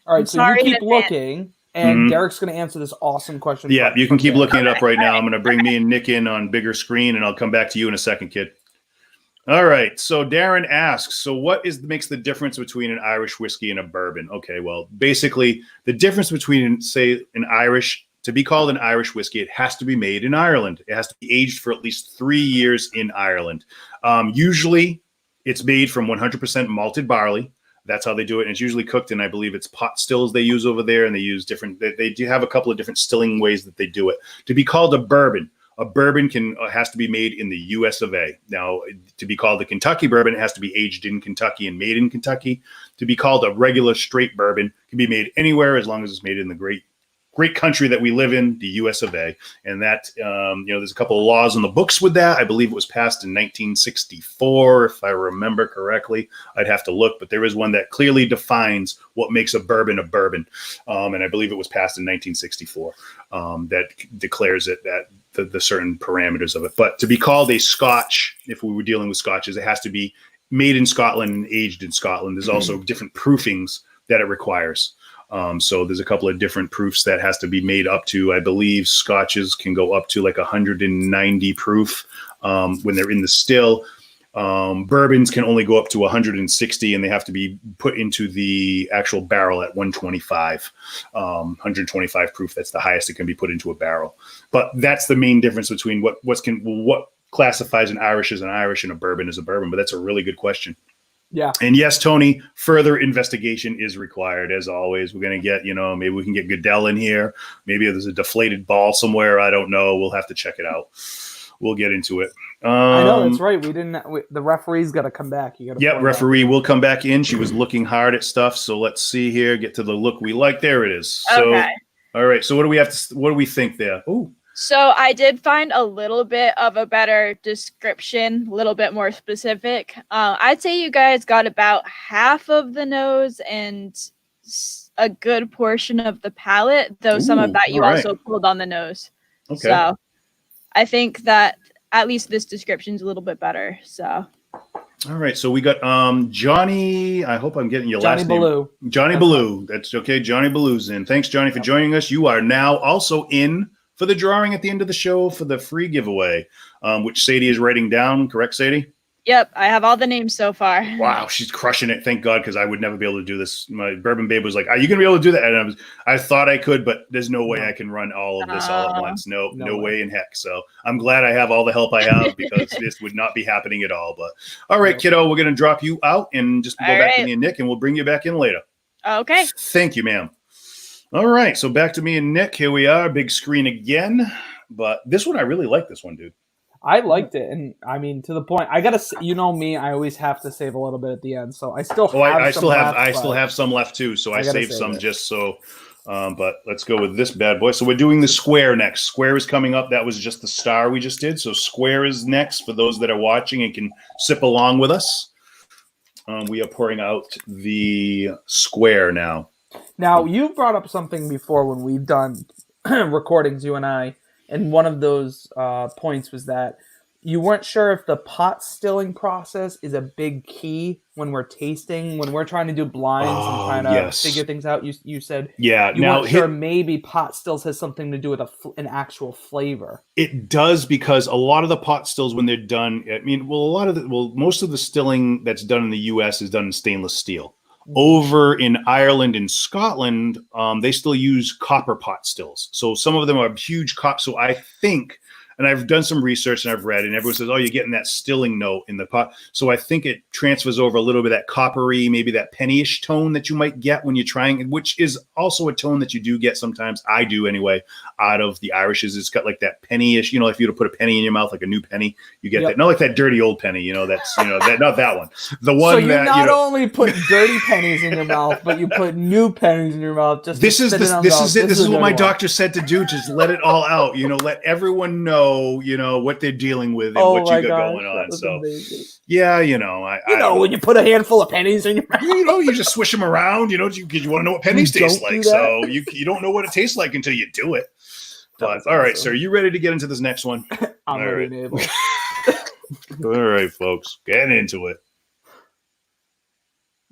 Speaker 2: All right, so you keep looking. And Derek's going to answer this awesome question.
Speaker 1: Yeah, you can keep looking it up right now. I'm going to bring me and Nick in on bigger screen, and I'll come back to you in a second, kid. All right. So Darren asks, so what makes the difference between an Irish whiskey and a bourbon? Okay, well, basically, the difference between, say, to be called an Irish whiskey, it has to be made in Ireland. It has to be aged for at least 3 years in Ireland. Usually, it's made from 100% malted barley. That's how they do it. And it's usually cooked in, I believe it's pot stills they use over there. And they use they do have a couple of different stilling ways that they do it. To be called a bourbon has to be made in the US of A. Now, to be called a Kentucky bourbon, it has to be aged in Kentucky and made in Kentucky. To be called a regular straight bourbon can be made anywhere as long as it's made in the great country that we live in, the US of A. And that, there's a couple of laws on the books with that. I believe it was passed in 1964, if I remember correctly. I'd have to look, but there is one that clearly defines what makes a bourbon. And I believe it was passed in 1964 that declares it, that the certain parameters of it. But to be called a Scotch, if we were dealing with Scotches, it has to be made in Scotland and aged in Scotland. There's also different proofings that it requires. So there's a couple of different proofs that has to be made up to, I believe Scotches can go up to like 190 proof when they're in the still. Bourbons can only go up to 160 and they have to be put into the actual barrel at 125, 125 proof. That's the highest it can be put into a barrel. But that's the main difference between what classifies an Irish as an Irish and a bourbon as a bourbon. But that's a really good question.
Speaker 2: Yeah.
Speaker 1: And yes, Tony, further investigation is required. As always, we're going to get, maybe we can get Goodell in here. Maybe there's a deflated ball somewhere. I don't know. We'll have to check it out. We'll get into it.
Speaker 2: I know, that's right. The referee's got to come back.
Speaker 1: Referee will come back in. She was looking hard at stuff. So let's see here. Get to the look we like. There it is.
Speaker 3: Okay.
Speaker 1: So, all right. So what do we think there? Ooh.
Speaker 3: So I did find a little bit of a better description, a little bit more specific. I'd say you guys got about half of the nose and a good portion of the palate, though some of that you also pulled on the nose.
Speaker 1: Okay.
Speaker 3: So I think that at least this description's a little bit better. So.
Speaker 1: All right. So we got Johnny. I hope I'm getting your last name. Johnny Ballou. That's okay. Johnny Ballou's in. Thanks, Johnny, for joining us. You are now also in for the drawing at the end of the show for the free giveaway, which Sadie is writing down. Correct, Sadie?
Speaker 3: Yep, I have all the names so far.
Speaker 1: Wow, she's crushing it. Thank God, because I would never be able to do this. My Bourbon Babe was like, "Are you going to be able to do that?" And I thought I could, but there's no way I can run all of this all at once. No way in heck. So I'm glad I have all the help I have because this would not be happening at all. But all right, kiddo, we're going to drop you out and just go back to me and Nick, and we'll bring you back in later.
Speaker 3: Okay.
Speaker 1: Thank you, ma'am. All right, so back to me and Nick. Here we are, big screen again. But this one, I really like this one, dude.
Speaker 2: I liked it, and I mean, to the point. I gotta, me, I always have to save a little bit at the end, so I still have. I
Speaker 1: still have some left too, so I saved some just so. But let's go with this bad boy. So we're doing the square next. Square is coming up. That was just the star we just did. So square is next for those that are watching and can sip along with us. We are pouring out the square now.
Speaker 2: Now, you brought up something before when we've done recordings, you and I, and one of those points was that you weren't sure if the pot stilling process is a big key when we're tasting, when we're trying to do blinds and trying to figure things out. You said you weren't sure maybe pot stills has something to do with an actual flavor.
Speaker 1: It does, because a lot of the pot stills, when they're done, I mean, most of the stilling that's done in the U.S. is done in stainless steel. Over in Ireland and Scotland, they still use copper pot stills. So some of them are huge copper. So I think, and I've done some research and I've read, and everyone says, oh, you're getting that stilling note in the pot. So I think it transfers over a little bit of that coppery, maybe that pennyish tone that you might get when you're trying, which is also a tone that you do get sometimes. I do anyway, out of the Irishes. It's got like that pennyish, you know, if you were to put a penny in your mouth, like a new penny, you get that. Not like that dirty old penny, you know, that's, you know, that, not that one. The one
Speaker 2: so you that, not only put dirty pennies in your mouth, but you put new pennies in your mouth. Just this is it.
Speaker 1: This is what my doctor said to do. Just let it all out, you know, let everyone know, you know, what they're dealing with and what you got going on. So amazing. Yeah, you know, I
Speaker 2: when you put a handful of pennies in your mouth,
Speaker 1: you know, you just swish them around, you know, because you want to know what pennies taste like. So you don't know what it tastes like until you do it. But all right, sir, are you ready to get into this next one?
Speaker 2: I'm ready and able.
Speaker 1: All right, folks, get into it.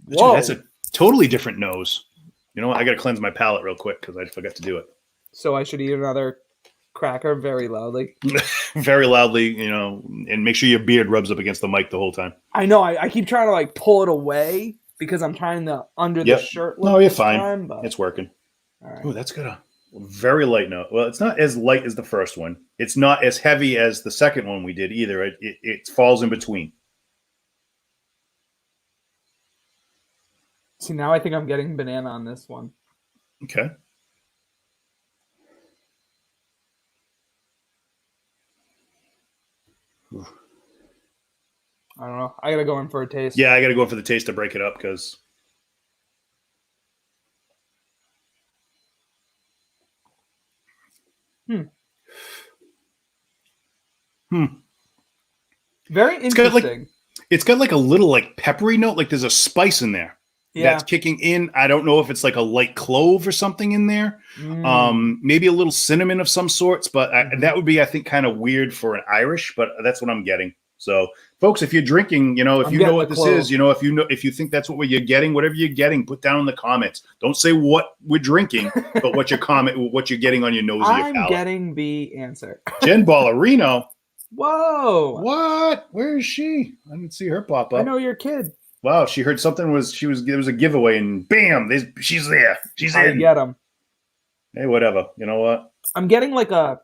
Speaker 1: Whoa. That's a totally different nose. You know what? I got to cleanse my palate real quick because I forgot to do it.
Speaker 2: So I should eat another cracker very loudly.
Speaker 1: Very loudly, you know, and make sure your beard rubs up against the mic the whole time.
Speaker 2: I know. I keep trying to like pull it away because I'm trying to under the shirt.
Speaker 1: No, you're fine.
Speaker 2: But...
Speaker 1: It's working.
Speaker 2: All right.
Speaker 1: Oh, that's got a very light note. Well, it's not as light as the first one. It's not as heavy as the second one we did either. It falls in between.
Speaker 2: See, now I think I'm getting banana on this one.
Speaker 1: Okay.
Speaker 2: I don't know. I gotta go in for a taste.
Speaker 1: Yeah, I gotta go for the taste to break it up because.
Speaker 2: Very interesting.
Speaker 1: It's got like a little like peppery note, like there's a spice in there that's kicking in. I don't know if it's like a light clove or something in there. Maybe a little cinnamon of some sorts, but that would be, I think, kind of weird for an Irish, but that's what I'm getting. So, folks, if you're drinking, you know, if you know what this is, you know, if you think that's what you're getting, whatever you're getting, put down in the comments. Don't say what we're drinking, but what you're getting on your nose and your palate.
Speaker 2: I'm getting the answer.
Speaker 1: Jen Ballerino.
Speaker 2: Whoa!
Speaker 1: What? Where is she? I didn't see her pop up.
Speaker 2: I know your kid.
Speaker 1: Wow, she heard something there was a giveaway and bam, she's there. She's in.
Speaker 2: I get them.
Speaker 1: Hey, whatever. You know what?
Speaker 2: I'm getting like a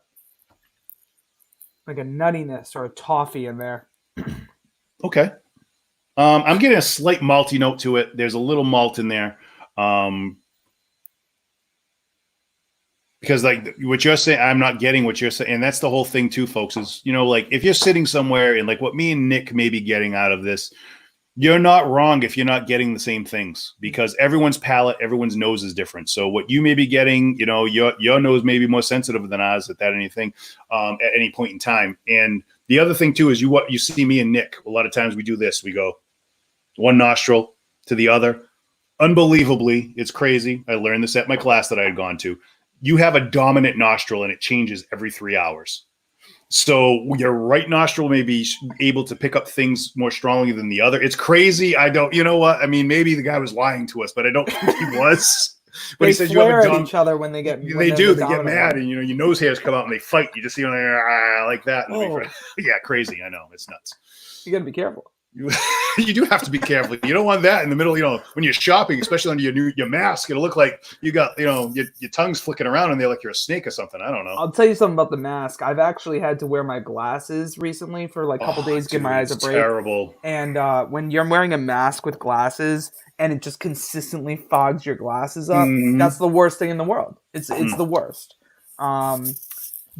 Speaker 2: nuttiness or a toffee in there.
Speaker 1: Okay. I'm getting a slight malty note to it. There's a little malt in there. Because like what you're saying, I'm not getting what you're saying. And that's the whole thing too, folks, is, you know, like if you're sitting somewhere and like what me and Nick may be getting out of this, you're not wrong if you're not getting the same things, because everyone's palate, everyone's nose is different. So what you may be getting, you know, your nose may be more sensitive than ours at anything at any point in time. And the other thing too is you see me and Nick, a lot of times we do this. We go one nostril to the other. Unbelievably, it's crazy. I learned this at my class that I had gone to. You have a dominant nostril and it changes every 3 hours. So your right nostril may be able to pick up things more strongly than the other. It's crazy. You know what? I mean, maybe the guy was lying to us, but I don't think he was. But
Speaker 2: he says you have a each other when they get.
Speaker 1: They do. They get mad, and you know your nose hairs come out and they fight. You just see them like that. Yeah, crazy. I know, it's nuts.
Speaker 2: You got to be careful.
Speaker 1: You do have to be careful. You don't want that in the middle, you know, when you're shopping, especially under your mask. It'll look like you got, you know, your tongue's flicking around and they're like you're a snake or something. I don't know.
Speaker 2: I'll tell you something about the mask. I've actually had to wear my glasses recently for like a couple days to give my eyes a break.
Speaker 1: Terrible.
Speaker 2: And when you're wearing a mask with glasses and it just consistently fogs your glasses up, that's the worst thing in the world. It's the worst.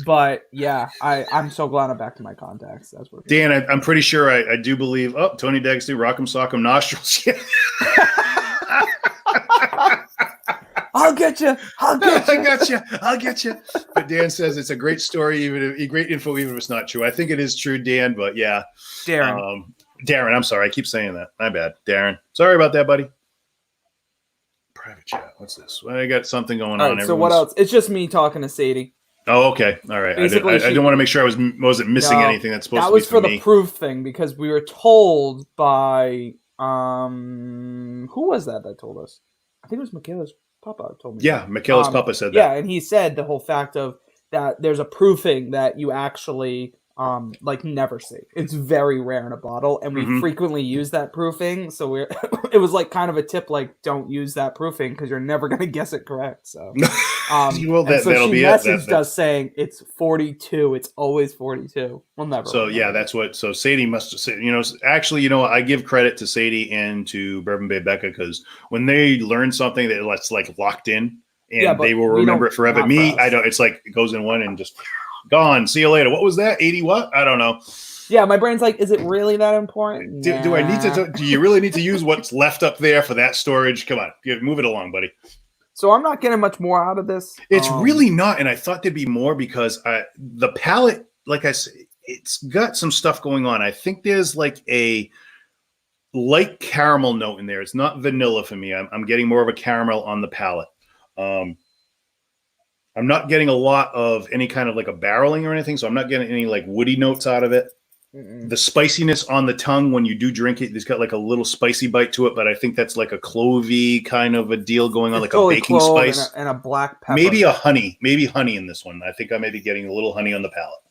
Speaker 2: But yeah, I'm so glad I'm back to my contacts. That's what.
Speaker 1: Dan, I'm pretty sure I do believe. Oh, Tony Daggsty, Rock'em Sock'em Nostrils.
Speaker 2: I'll get you.
Speaker 1: I'll get you. But Dan says it's a great story, great info, even if it's not true. I think it is true, Dan. But yeah,
Speaker 2: Darren.
Speaker 1: Darren, I'm sorry. I keep saying that. My bad, Darren. Sorry about that, buddy. Private chat. What's this? Well, I got something going on.
Speaker 2: So what else? It's just me talking to Sadie.
Speaker 1: Oh, okay. All right.
Speaker 2: Basically,
Speaker 1: I didn't want to make sure I wasn't missing anything that's supposed to be.
Speaker 2: That was for
Speaker 1: me.
Speaker 2: the proof thing because we were told by who was that told us? I think it was Michaela's papa told me.
Speaker 1: Yeah, Michaela's papa said that.
Speaker 2: Yeah, and he said the whole fact of that there's a proofing that you actually like never see. It's very rare in a bottle, and we frequently use that proofing. So it was like kind of a tip, like don't use that proofing because you're never gonna guess it correct. So,
Speaker 1: well, that'll
Speaker 2: she
Speaker 1: be
Speaker 2: messaged us saying it's 42. It's always 42. We'll never.
Speaker 1: So yeah, that's what. So Sadie must have said. Actually, I give credit to Sadie and to Bourbon Bay Becca because when they learn something that's like locked in, and they will remember it forever. Me, I don't. It's like it goes in one and just. Gone. See you later. What was that? 80 what? I don't know.
Speaker 2: Yeah, my brain's like, is it really that important?
Speaker 1: Do I need to? Do you really need to use what's left up there for that storage? Come on, move it along, buddy.
Speaker 2: So I'm not getting much more out of this.
Speaker 1: It's really not, and I thought there'd be more because the palate, like I said, it's got some stuff going on. I think there's like a light caramel note in there. It's not vanilla for me. I'm getting more of a caramel on the palate. I'm not getting a lot of any kind of like a barreling or anything, so I'm not getting any like woody notes out of it. The spiciness on the tongue when you do drink it, it's got like a little spicy bite to it, but I think that's like a clovey kind of a deal going on, like a baking spice
Speaker 2: and a black pepper.
Speaker 1: Maybe honey in this one. I think I may be getting a little honey on the palate.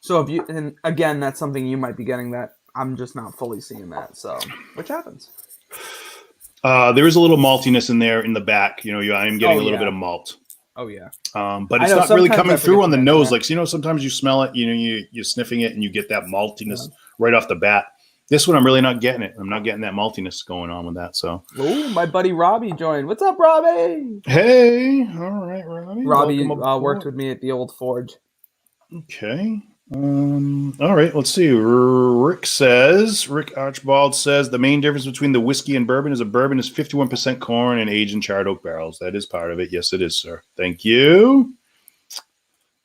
Speaker 2: So and again, that's something you might be getting that I'm just not fully seeing that. So which happens.
Speaker 1: There is a little maltiness in there in the back. I am getting a little bit of malt.
Speaker 2: Oh yeah.
Speaker 1: But it's not really coming through on the nose. Like, sometimes you smell it, you're sniffing it and you get that maltiness right off the bat. This one, I'm really not getting it. I'm not getting that maltiness going on with that. So,
Speaker 2: oh, my buddy Robbie joined. What's up, Robbie?
Speaker 1: Hey, all right, Robbie.
Speaker 2: Robbie worked with me at the old forge.
Speaker 1: Okay. All right, let's see. Rick Archibald says the main difference between the whiskey and bourbon is a bourbon is 51% corn and aged in charred oak barrels. That is part of it. Yes, it is, sir. Thank you.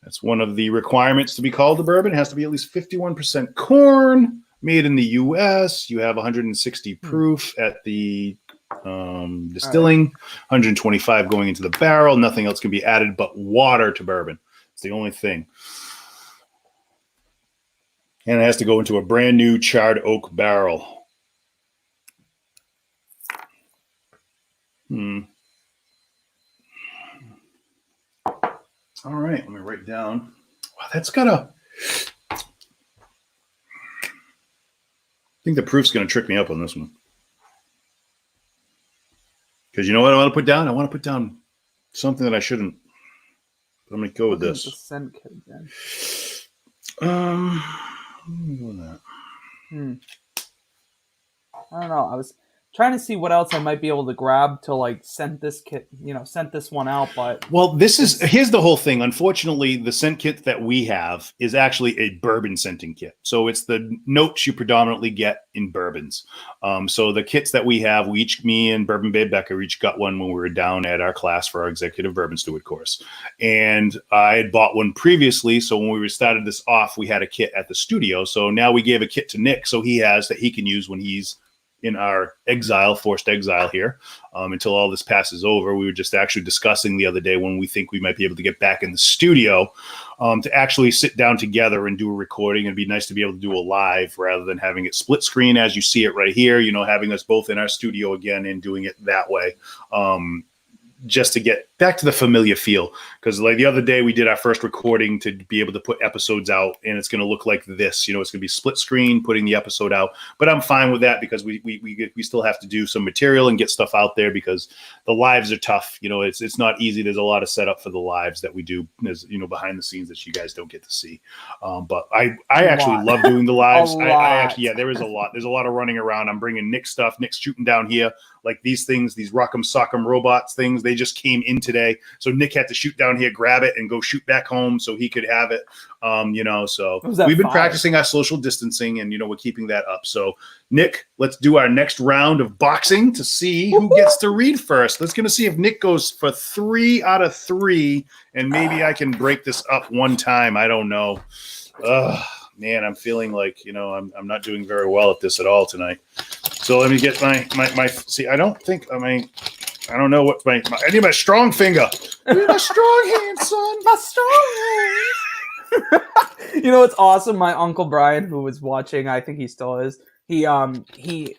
Speaker 1: That's one of the requirements to be called a bourbon. It has to be at least 51% corn, made in the U.S. You have 160 proof at the distilling, 125 going into the barrel. Nothing else can be added but water to bourbon. It's the only thing. And it has to go into a brand new charred oak barrel. All right, let me write down. Wow, that's got a... I think the proof's going to trick me up on this one. Because you know what I want to put down? I want to put down something that I shouldn't. But I'm going to go with this.
Speaker 2: The scent kit again.
Speaker 1: That.
Speaker 2: I don't know. I was trying to see what else I might be able to grab to like scent this kit, scent this one out. But
Speaker 1: here's the whole thing. Unfortunately, the scent kit that we have is actually a bourbon scenting kit. So it's the notes you predominantly get in bourbons. So the kits that we have, me and Bourbon Bay Becca each got one when we were down at our class for our executive bourbon steward course. And I had bought one previously. So when we started this off, we had a kit at the studio. So now we gave a kit to Nick. So he has that he can use when he's in our forced exile here, until all this passes over. We were just actually discussing the other day when we think we might be able to get back in the studio to actually sit down together and do a recording. It'd be nice to be able to do a live rather than having it split screen as you see it right here, having us both in our studio again and doing it that way. Just to get back to the familiar feel. Because like the other day we did our first recording to be able to put episodes out, and it's going to look like this. It's going to be split screen, putting the episode out. But I'm fine with that because we still have to do some material and get stuff out there because the lives are tough. It's not easy. There's a lot of setup for the lives that we do, as behind the scenes that you guys don't get to see. But I actually love doing the lives. There is a lot. There's a lot of running around. I'm bringing Nick's stuff. Nick's shooting down here. Like these things, these Rock'em Sock'em Robots things, they just came in today. So Nick had to shoot down here, grab it, and go shoot back home so he could have it. So we've been practicing our social distancing, and we're keeping that up. So Nick, let's do our next round of boxing to see who gets to read first. Let's going to see if Nick goes for 3 out of 3, and maybe I can break this up one time. I don't know. Man, I'm feeling like, I'm not doing very well at this at all tonight. So let me get my see, I don't think, I don't know what I need my strong finger. I need my strong hand, son.
Speaker 2: My strong hand. You know what's awesome? My Uncle Brian, who was watching, I think he still is. Him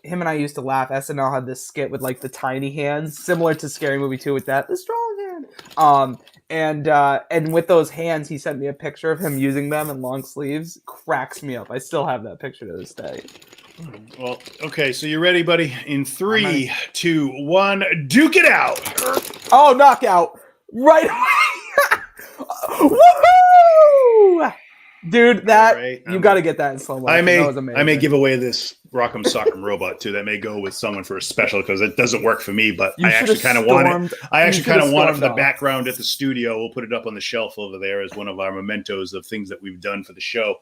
Speaker 2: and I used to laugh. SNL had this skit with like the tiny hands, similar to Scary Movie 2 with that, the strong hand. And with those hands, he sent me a picture of him using them in long sleeves. Cracks me up. I still have that picture to this day.
Speaker 1: Well, okay, so you ready, buddy? In 3, 2, 1, duke it out.
Speaker 2: Oh, knockout. Right. Woohoo! Dude, that right, you got to get that in slow motion.
Speaker 1: I may give away this Rock'em Sock'em robot too. That may go with someone for a special because it doesn't work for me. But I actually kind of want it. I actually kind of want it for the background at the studio. We'll put it up on the shelf over there as one of our mementos of things that we've done for the show.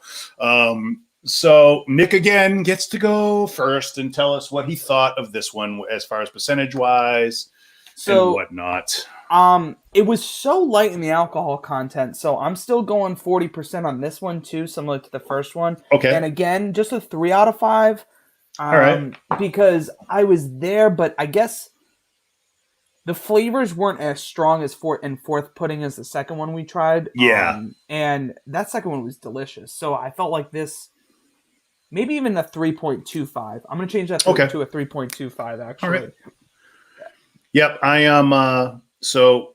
Speaker 1: So Nick again gets to go first and tell us what he thought of this one as far as percentage wise and whatnot.
Speaker 2: It was so light in the alcohol content, so I'm still going 40% on this one too, similar to the first one.
Speaker 1: Okay.
Speaker 2: And again, just a 3 out of 5.
Speaker 1: All right.
Speaker 2: Because I was there, but I guess the flavors weren't as strong as fourth pudding as the second one we tried.
Speaker 1: Yeah.
Speaker 2: And that second one was delicious. So I felt like this, maybe even a 3.25. I'm going to change that to a 3.25 actually.
Speaker 1: All right. Yep, I am. So,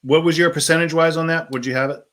Speaker 1: what was your percentage wise on that? Would you have it?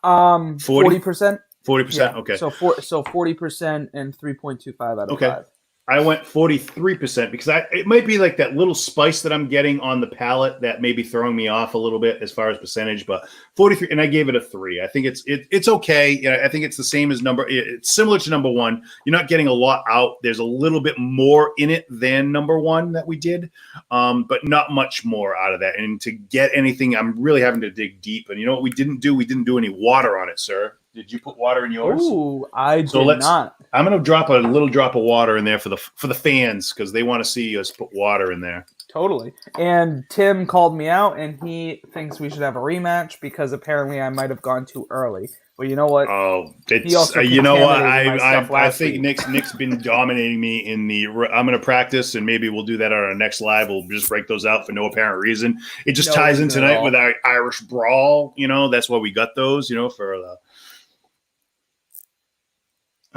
Speaker 2: 40%.
Speaker 1: 40%.
Speaker 2: Yeah.
Speaker 1: Okay.
Speaker 2: So 40% and 3.25 out of 5.
Speaker 1: I went 43% because it might be like that little spice that I'm getting on the palate that may be throwing me off a little bit as far as percentage, but 43, and I gave it a 3. I think it's okay. Yeah, I think it's the same as it's similar to number 1. You're not getting a lot out. There's a little bit more in it than number 1 that we did, but not much more out of that. And to get anything, I'm really having to dig deep. And you know what we didn't do? We didn't do any water on it, sir. Did you put water in yours?
Speaker 2: Ooh, I did not.
Speaker 1: I'm going to drop a little drop of water in there for the fans because they want to see us put water in there.
Speaker 2: Totally. And Tim called me out, and he thinks we should have a rematch because apparently I might have gone too early. Well, you know what?
Speaker 1: Oh, it's you know what? I think Nick's been dominating me in the. I'm going to practice, and maybe we'll do that on our next live. We'll just break those out for no apparent reason. It just ties in tonight with our Irish Brawl. You know, that's why we got those. You know, for the.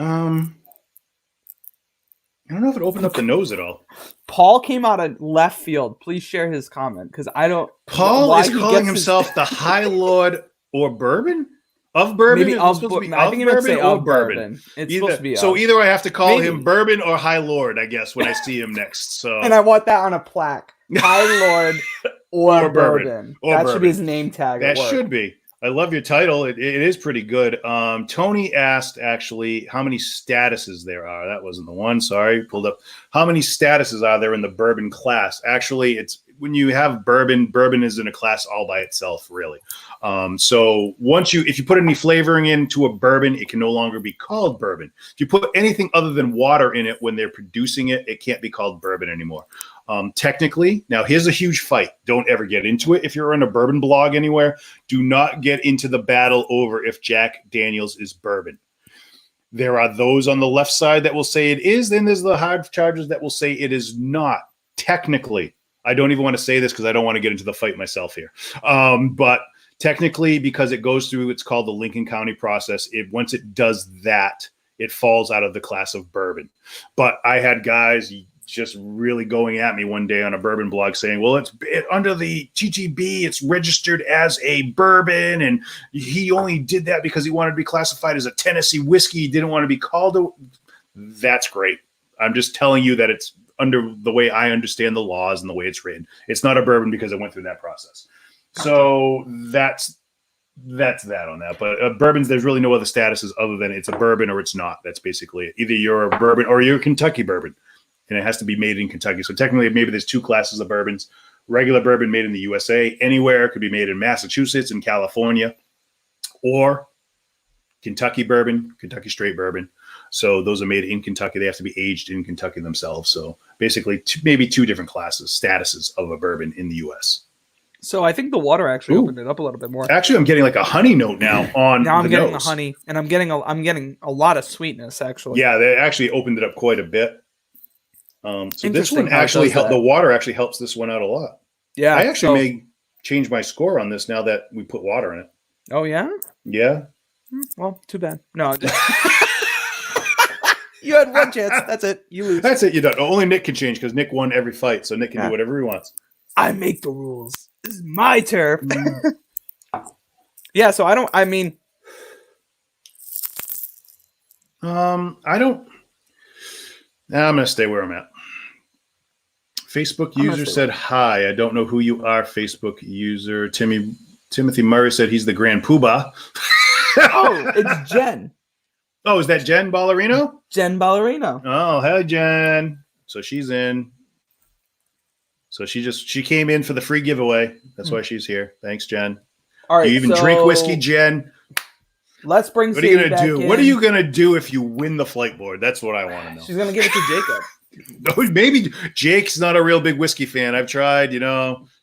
Speaker 1: I don't know if it opened up the nose at all.
Speaker 2: Paul came out of left field. Please share his comment because I don't.
Speaker 1: Paul is calling himself the High Lord or Bourbon of Bourbon.
Speaker 2: Maybe I think he meant to say of Bourbon. It's supposed to be
Speaker 1: so either I have to call him Bourbon or High Lord, I guess, when I see him next. So
Speaker 2: and I want that on a plaque. High Lord or Bourbon. That should be his name tag.
Speaker 1: That should be. I love your title. It is pretty good. Tony asked, actually, how many statuses there are. That wasn't the one. Sorry. Pulled up. How many statuses are there in the bourbon class? Actually, it's when you have bourbon is in a class all by itself, really. So if you put any flavoring into a bourbon, it can no longer be called bourbon. If you put anything other than water in it when they're producing it, it can't be called bourbon anymore. Technically, now here's a huge fight. Don't ever get into it. If you're on a bourbon blog anywhere, do not get into the battle over if Jack Daniel's is bourbon. There are those on the left side that will say it is. Then there's the hard chargers that will say it is not. Technically, I don't even want to say this because I don't want to get into the fight myself here. But technically, because it goes through, it's called the Lincoln County process. Once it does that, it falls out of the class of bourbon. But I had guys just really going at me one day on a bourbon blog saying, well, it's under the TTB, it's registered as a bourbon, and he only did that because he wanted to be classified as a Tennessee whiskey. He didn't want to be called a... That's great. I'm just telling you that it's under the way I understand the laws and the way it's written. It's not a bourbon because it went through that process. So that's that on that. But bourbons, there's really no other statuses other than it's a bourbon or it's not. That's basically it. Either you're a bourbon or you're a Kentucky bourbon. And it has to be made in Kentucky. So technically, maybe there's 2 classes of bourbons. Regular bourbon made in the USA, anywhere. It could be made in Massachusetts and California. Or Kentucky bourbon, Kentucky straight bourbon. So those are made in Kentucky. They have to be aged in Kentucky themselves. So basically, maybe 2 different statuses of a bourbon in the U.S.
Speaker 2: So I think the water actually opened it up a little bit more.
Speaker 1: Actually, I'm getting like a honey note now on
Speaker 2: now I'm
Speaker 1: the
Speaker 2: getting
Speaker 1: nose.
Speaker 2: the honey, and I'm getting a lot of sweetness, actually.
Speaker 1: Yeah, they actually opened it up quite a bit. So this one actually helped. The water actually helps this one out a lot.
Speaker 2: Yeah.
Speaker 1: I actually may change my score on this now that we put water in it.
Speaker 2: Oh, yeah?
Speaker 1: Yeah.
Speaker 2: Well, too bad. No. You had one chance. That's it. You lose.
Speaker 1: That's it. You don't. Only Nick can change because Nick won every fight, so Nick can do whatever he wants.
Speaker 2: I make the rules. This is my turf. Yeah, so I don't. I mean,
Speaker 1: I don't. Nah, I'm gonna stay where I'm at. Facebook user said hi. I don't know who you are. Facebook user Timothy Murray said he's the Grand Poobah.
Speaker 2: Oh, it's Jen.
Speaker 1: Oh, is that Jen Ballerino?
Speaker 2: Jen Ballerino.
Speaker 1: Oh, hey, Jen. So she's in. So she came in for the free giveaway. That's why she's here. Thanks, Jen.
Speaker 2: All right.
Speaker 1: Do you even drink whiskey, Jen?
Speaker 2: Let's bring.
Speaker 1: What are you gonna do? What are you gonna do if you win the flight board? That's what I want to know.
Speaker 2: She's gonna give it to Jacob.
Speaker 1: No, maybe Jake's not a real big whiskey fan. I've tried,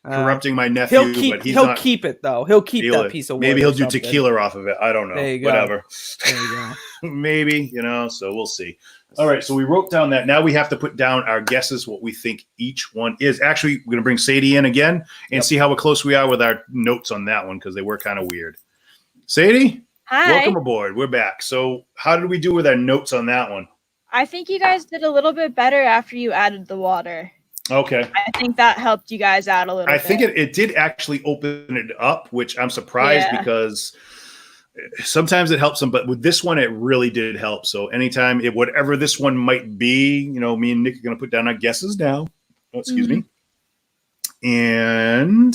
Speaker 1: corrupting my nephew, but he'll
Speaker 2: keep it though. He'll keep that piece of wood.
Speaker 1: Maybe he'll do tequila off of it. I don't know.
Speaker 2: There you go.
Speaker 1: Whatever.
Speaker 2: There you go.
Speaker 1: Maybe, so we'll see. All right, so we wrote down that. Now we have to put down our guesses, what we think each one is. Actually, we're going to bring Sadie in again and see how close we are with our notes on that one because they were kind of weird. Sadie?
Speaker 3: Hi.
Speaker 1: Welcome aboard. We're back. So how did we do with our notes on that one?
Speaker 3: I think you guys did a little bit better after you added the water.
Speaker 1: Okay.
Speaker 3: I think that helped you guys out a little bit.
Speaker 1: I think it did actually open it up, which I'm surprised because sometimes it helps them, but with this one, it really did help. So anytime, whatever this one might be, me and Nick are going to put down our guesses now. Oh, excuse me. And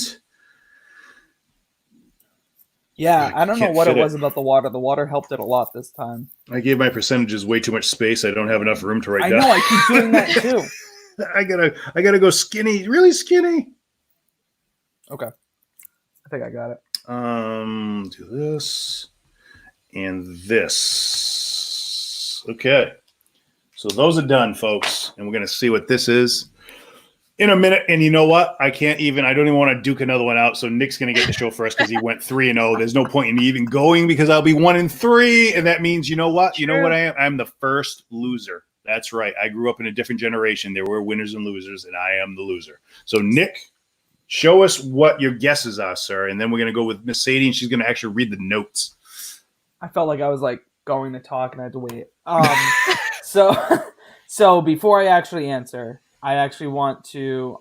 Speaker 2: yeah, I don't know what it was about the water. The water helped it a lot this time.
Speaker 1: I gave my percentages way too much space. I don't have enough room to write down.
Speaker 2: I know. I keep doing that too.
Speaker 1: I gotta go skinny, really skinny.
Speaker 2: Okay, I think I got it.
Speaker 1: Do this and this. Okay, so those are done, folks, and we're gonna see what this is in a minute. And you know what? I don't even want to duke another one out. So Nick's gonna get the show first because he went 3-0. There's no point in me even going because I'll be 1-3, and that means you know what? You know what I am? I'm the first loser. That's right. I grew up in a different generation. There were winners and losers, and I am the loser. So, Nick, show us what your guesses are, sir, and then we're going to go with Miss Sadie, and she's going to actually read the notes.
Speaker 2: I felt like I was going to talk, and I had to wait. So before I actually answer, I actually want to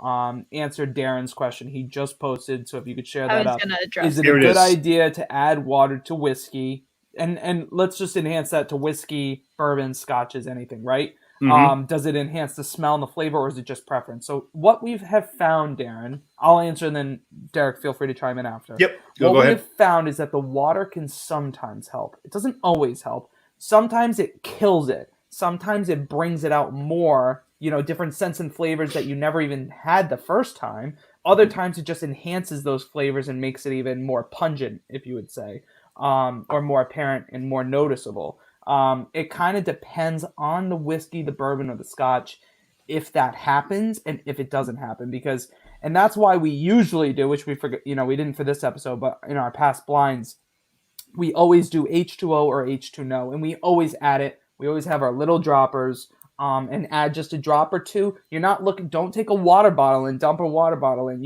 Speaker 2: answer Darren's question. He just posted, so if you could share that up. Is it a good idea to add water to whiskey? And let's just enhance that to whiskey, bourbon, scotches, anything, right? Mm-hmm. Does it enhance the smell and the flavor, or is it just preference? So what we have found, Darren, I'll answer, and then Derek, feel free to chime in after.
Speaker 1: Yep,
Speaker 2: go ahead. What we've found is that the water can sometimes help. It doesn't always help. Sometimes it kills it. Sometimes it brings it out more, different scents and flavors that you never even had the first time. Other times it just enhances those flavors and makes it even more pungent, if you would say. Or more apparent and more noticeable. It kind of depends on the whiskey, the bourbon, or the scotch, if that happens and if it doesn't happen. And that's why we usually do, which we forget, we didn't for this episode, but in our past blinds, we always do H2O or H2No, and we always add it. We always have our little droppers, and add just a drop or two. Don't take a water bottle and dump a water bottle in.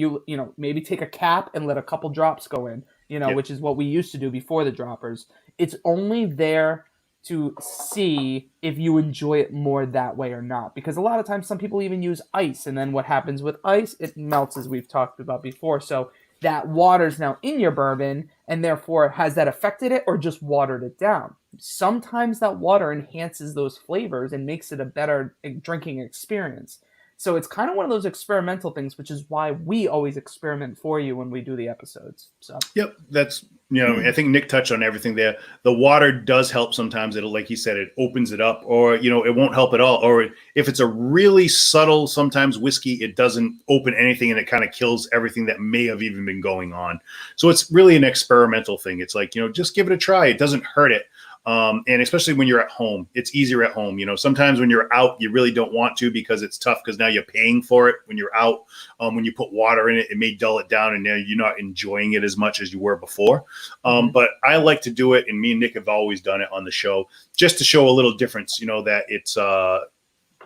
Speaker 2: Maybe take a cap and let a couple drops go in. Which is what we used to do before the droppers. It's only there to see if you enjoy it more that way or not. Because a lot of times some people even use ice. And then what happens with ice? It melts, as we've talked about before. So that water's now in your bourbon, and therefore has that affected it or just watered it down? Sometimes that water enhances those flavors and makes it a better drinking experience. So it's kind of one of those experimental things, which is why we always experiment for you when we do the episodes. So
Speaker 1: yep, that's I think Nick touched on everything there. The water does help sometimes. It'll, like he said, it opens it up, or it won't help at all. Or if it's a really subtle, sometimes whiskey, it doesn't open anything and it kind of kills everything that may have even been going on. So it's really an experimental thing. It's like just give it a try. It doesn't hurt it. And especially when you're at home, it's easier at home. Sometimes when you're out, you really don't want to because it's tough because now you're paying for it when you're out. When you put water in it, it may dull it down and now you're not enjoying it as much as you were before. But I like to do it, and me and Nick have always done it on the show just to show a little difference, that it's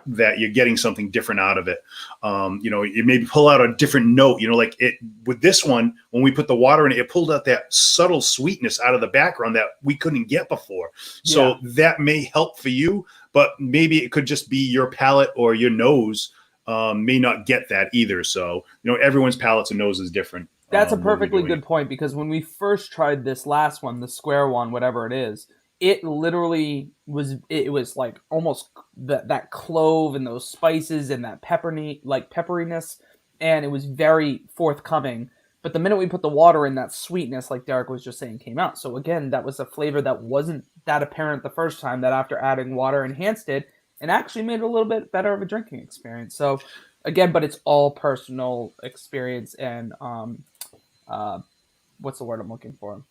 Speaker 1: that you're getting something different out of it. You maybe pull out a different note, like it with this one, when we put the water in it, it pulled out that subtle sweetness out of the background that we couldn't get before. So that may help for you, but maybe it could just be your palate or your nose may not get that either. So, everyone's palates and nose is different.
Speaker 2: That's a perfectly good point, because when we first tried this last one, the square one, whatever it is, it literally was like almost that clove and those spices and that pepperiness, and it was very forthcoming. But the minute we put the water in, that sweetness, like Derek was just saying, came out. So again, that was a flavor that wasn't that apparent the first time, that after adding water enhanced it and actually made it a little bit better of a drinking experience. So again, but it's all personal experience and what's the word I'm looking for?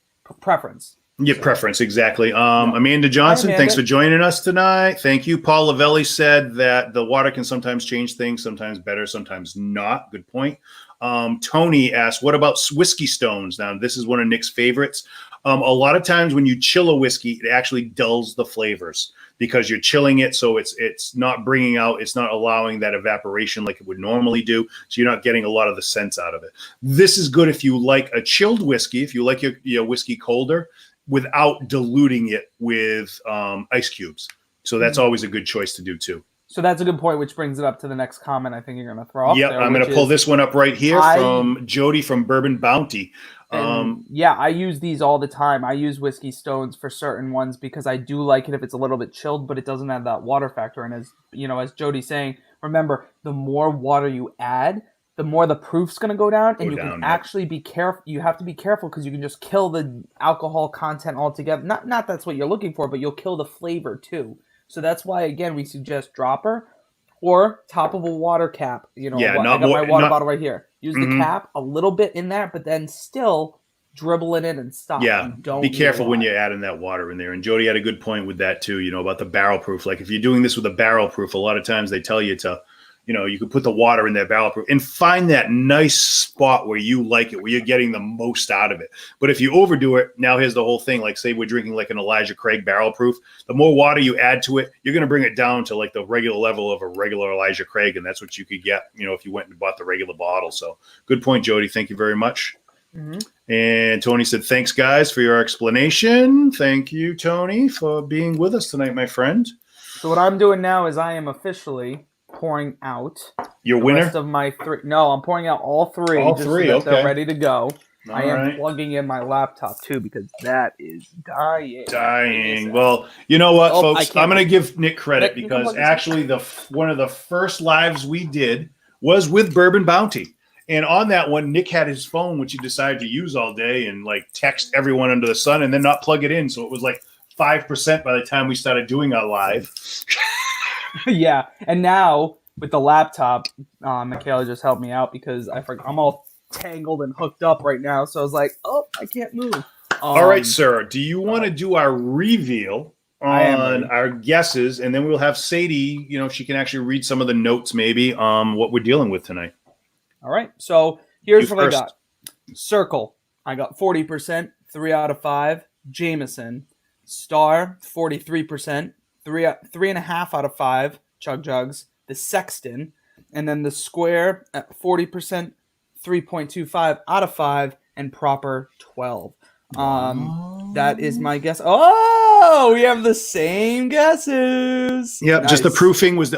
Speaker 2: Preference.
Speaker 1: Yeah, preference, exactly. Amanda Johnson,
Speaker 2: Hi, Amanda.
Speaker 1: Thanks for joining us tonight. Thank you. Paul Lavelli said that the water can sometimes change things, sometimes better, sometimes not. Good point. Tony asked, what about whiskey stones? Now, this is one of Nick's favorites. A lot of times when you chill a whiskey, it actually dulls the flavors because you're chilling it, so it's not bringing out, it's not allowing that evaporation like it would normally do, so you're not getting a lot of the sense out of it. This is good if you like a chilled whiskey, if you like your whiskey colder, without diluting it with ice cubes. So that's always a good choice to do too.
Speaker 2: So that's a good point, which brings it up to the next comment I think you're going to throw up.
Speaker 1: Yep, I'm going to pull this one up right here from Jody from Bourbon Bounty.
Speaker 2: I use these all the time. I use whiskey stones for certain ones because I do like it if it's a little bit chilled, but it doesn't have that water factor. And as Jody's saying, remember, the more water you add, the more the proof's going to go down, and you can actually be careful. You have to be careful because you can just kill the alcohol content altogether. Not that's what you're looking for, but you'll kill the flavor too. So that's why, again, we suggest dropper or top of a water cap. I got my water bottle right here. Use the cap, a little bit in there, but then still dribble it in and stop.
Speaker 1: Yeah,
Speaker 2: and don't
Speaker 1: be careful when you're adding that water in there. And Jody had a good point with that too, about the barrel proof. Like if you're doing this with a barrel proof, a lot of times they tell you to, you can put the water in there barrel proof and find that nice spot where you like it, where you're getting the most out of it. But if you overdo it, now here's the whole thing. Like say we're drinking like an Elijah Craig barrel proof. The more water you add to it, you're going to bring it down to like the regular level of a regular Elijah Craig. And that's what you could get, if you went and bought the regular bottle. So good point, Jody. Thank you very much. Mm-hmm. And Tony said, thanks guys for your explanation. Thank you, Tony, for being with us tonight, my friend.
Speaker 2: So what I'm doing now is I am officially pouring out
Speaker 1: your
Speaker 2: the
Speaker 1: winner
Speaker 2: rest of my three. No, I'm pouring out all three.
Speaker 1: All
Speaker 2: just
Speaker 1: three,
Speaker 2: so that
Speaker 1: okay.
Speaker 2: They're ready to go.
Speaker 1: All
Speaker 2: I am
Speaker 1: right.
Speaker 2: plugging in my laptop too because that is dying.
Speaker 1: Well, you know what, folks? I'm going to give Nick credit because actually one of the first lives we did was with Bourbon Bounty. And on that one, Nick had his phone, which he decided to use all day and like text everyone under the sun and then not plug it in. So it was like 5% by the time we started doing our live.
Speaker 2: Yeah, and now with the laptop, Michaela just helped me out because I'm all tangled and hooked up right now. So I was like, oh, I can't move.
Speaker 1: All right, sir. Do you want to do our reveal on our guesses, and then we'll have Sadie, she can actually read some of the notes maybe what we're dealing with tonight.
Speaker 2: All right. So here's what I got. Circle, I got 40%, 3 out of 5. Jameson, Star, 43%. 3.5 out of 5 chug jugs, the Sexton, and then the Square at 40%, 3.25 out of 5, and Proper 12. That is my guess. Oh, we have the same guesses.
Speaker 1: Yep, nice. Just the proofing was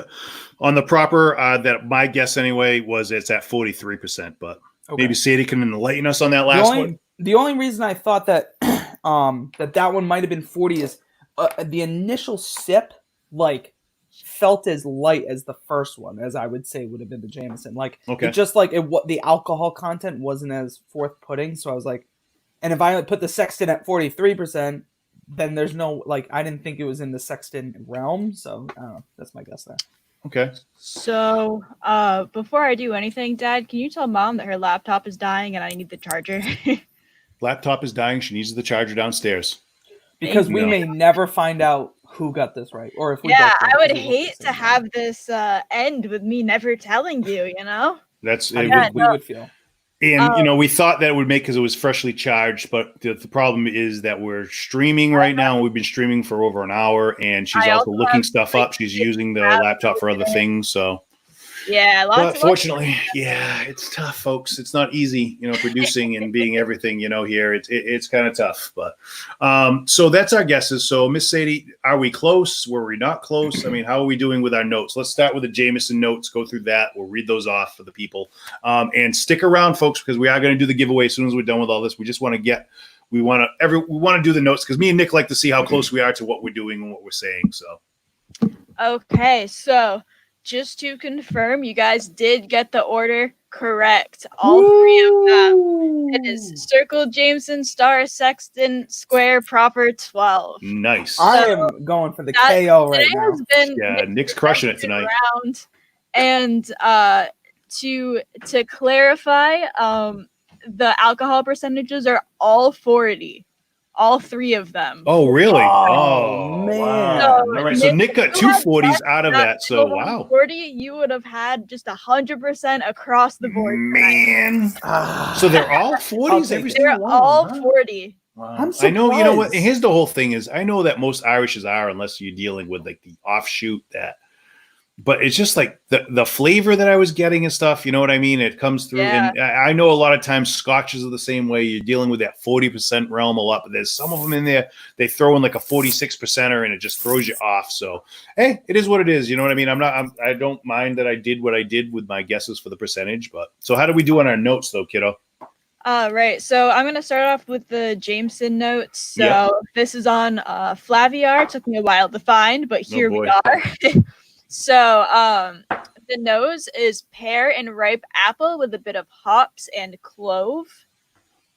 Speaker 1: on the Proper. That my guess anyway was it's at 43%, but maybe Sadie can enlighten us on that last one.
Speaker 2: The only reason I thought that that one might have been 40 is. The initial sip, felt as light as the first one, as I would say would have been the Jameson. The alcohol content wasn't as forth-putting, so I was like, and if I put the Sexton at 43%, then there's no, I didn't think it was in the Sexton realm, so I don't know. That's my guess there.
Speaker 1: Okay.
Speaker 3: So, before I do anything, Dad, can you tell Mom that her laptop is dying and I need the charger?
Speaker 1: Laptop is dying. She needs the charger downstairs.
Speaker 2: Because we may never find out who got this right, or if we.
Speaker 3: Yeah, I would hate to have this end with me never telling you.
Speaker 1: That's
Speaker 2: we would feel.
Speaker 1: And, we thought that it would make because it was freshly charged, but the problem is that we're streaming right now. And we've been streaming for over an hour, and she's also looking stuff up. She's using the laptop for other things. So,
Speaker 3: yeah,
Speaker 1: but fortunately, it's tough, folks. It's not easy, producing and being everything, here. It's kind of tough. But so that's our guesses. So, Miss Sadie, are we close? Were we not close? I mean, how are we doing with our notes? Let's start with the Jameson notes. Go through that. We'll read those off for the people. And stick around, folks, because we are going to do the giveaway as soon as we're done with all this. We just want to we want to do the notes because me and Nick like to see how close we are to what we're doing and what we're saying. So,
Speaker 3: okay, so. Just to confirm, you guys did get the order correct. All three of them. It is Circle, Jameson, Star, Sexton, Square, Proper, 12.
Speaker 1: Nice.
Speaker 2: I am going for the KO right now.
Speaker 1: Nick's crushing it tonight.
Speaker 3: And to clarify, the alcohol percentages are all 40. All three of them.
Speaker 1: Oh, really?
Speaker 2: Oh man.
Speaker 1: Wow. All right. So Nick got 2 40s out of that. So, wow.
Speaker 3: 40, you would have had just 100% across the board.
Speaker 1: Man. So they're all 40s every single one.
Speaker 3: They're all 40.
Speaker 1: Wow. I know, you know what? Here's the whole thing is I know that most Irishes are, unless you're dealing with like the offshoot that. But it's just like the flavor that I was getting and stuff, you know what I mean? It comes through.
Speaker 3: Yeah.
Speaker 1: And I know a lot of times scotches are the same way. You're dealing with that 40% realm a lot, but there's some of them in there, they throw in like a 46%er and it just throws you off. So, hey, it is what it is. You know what I mean? I don't mind that I did what I did with my guesses for the percentage. But so how do we do on our notes though, kiddo?
Speaker 3: Right. So I'm going to start off with the Jameson notes. So this is on Flaviar. It took me a while to find, but here we are. So, the nose is pear and ripe apple with a bit of hops and clove.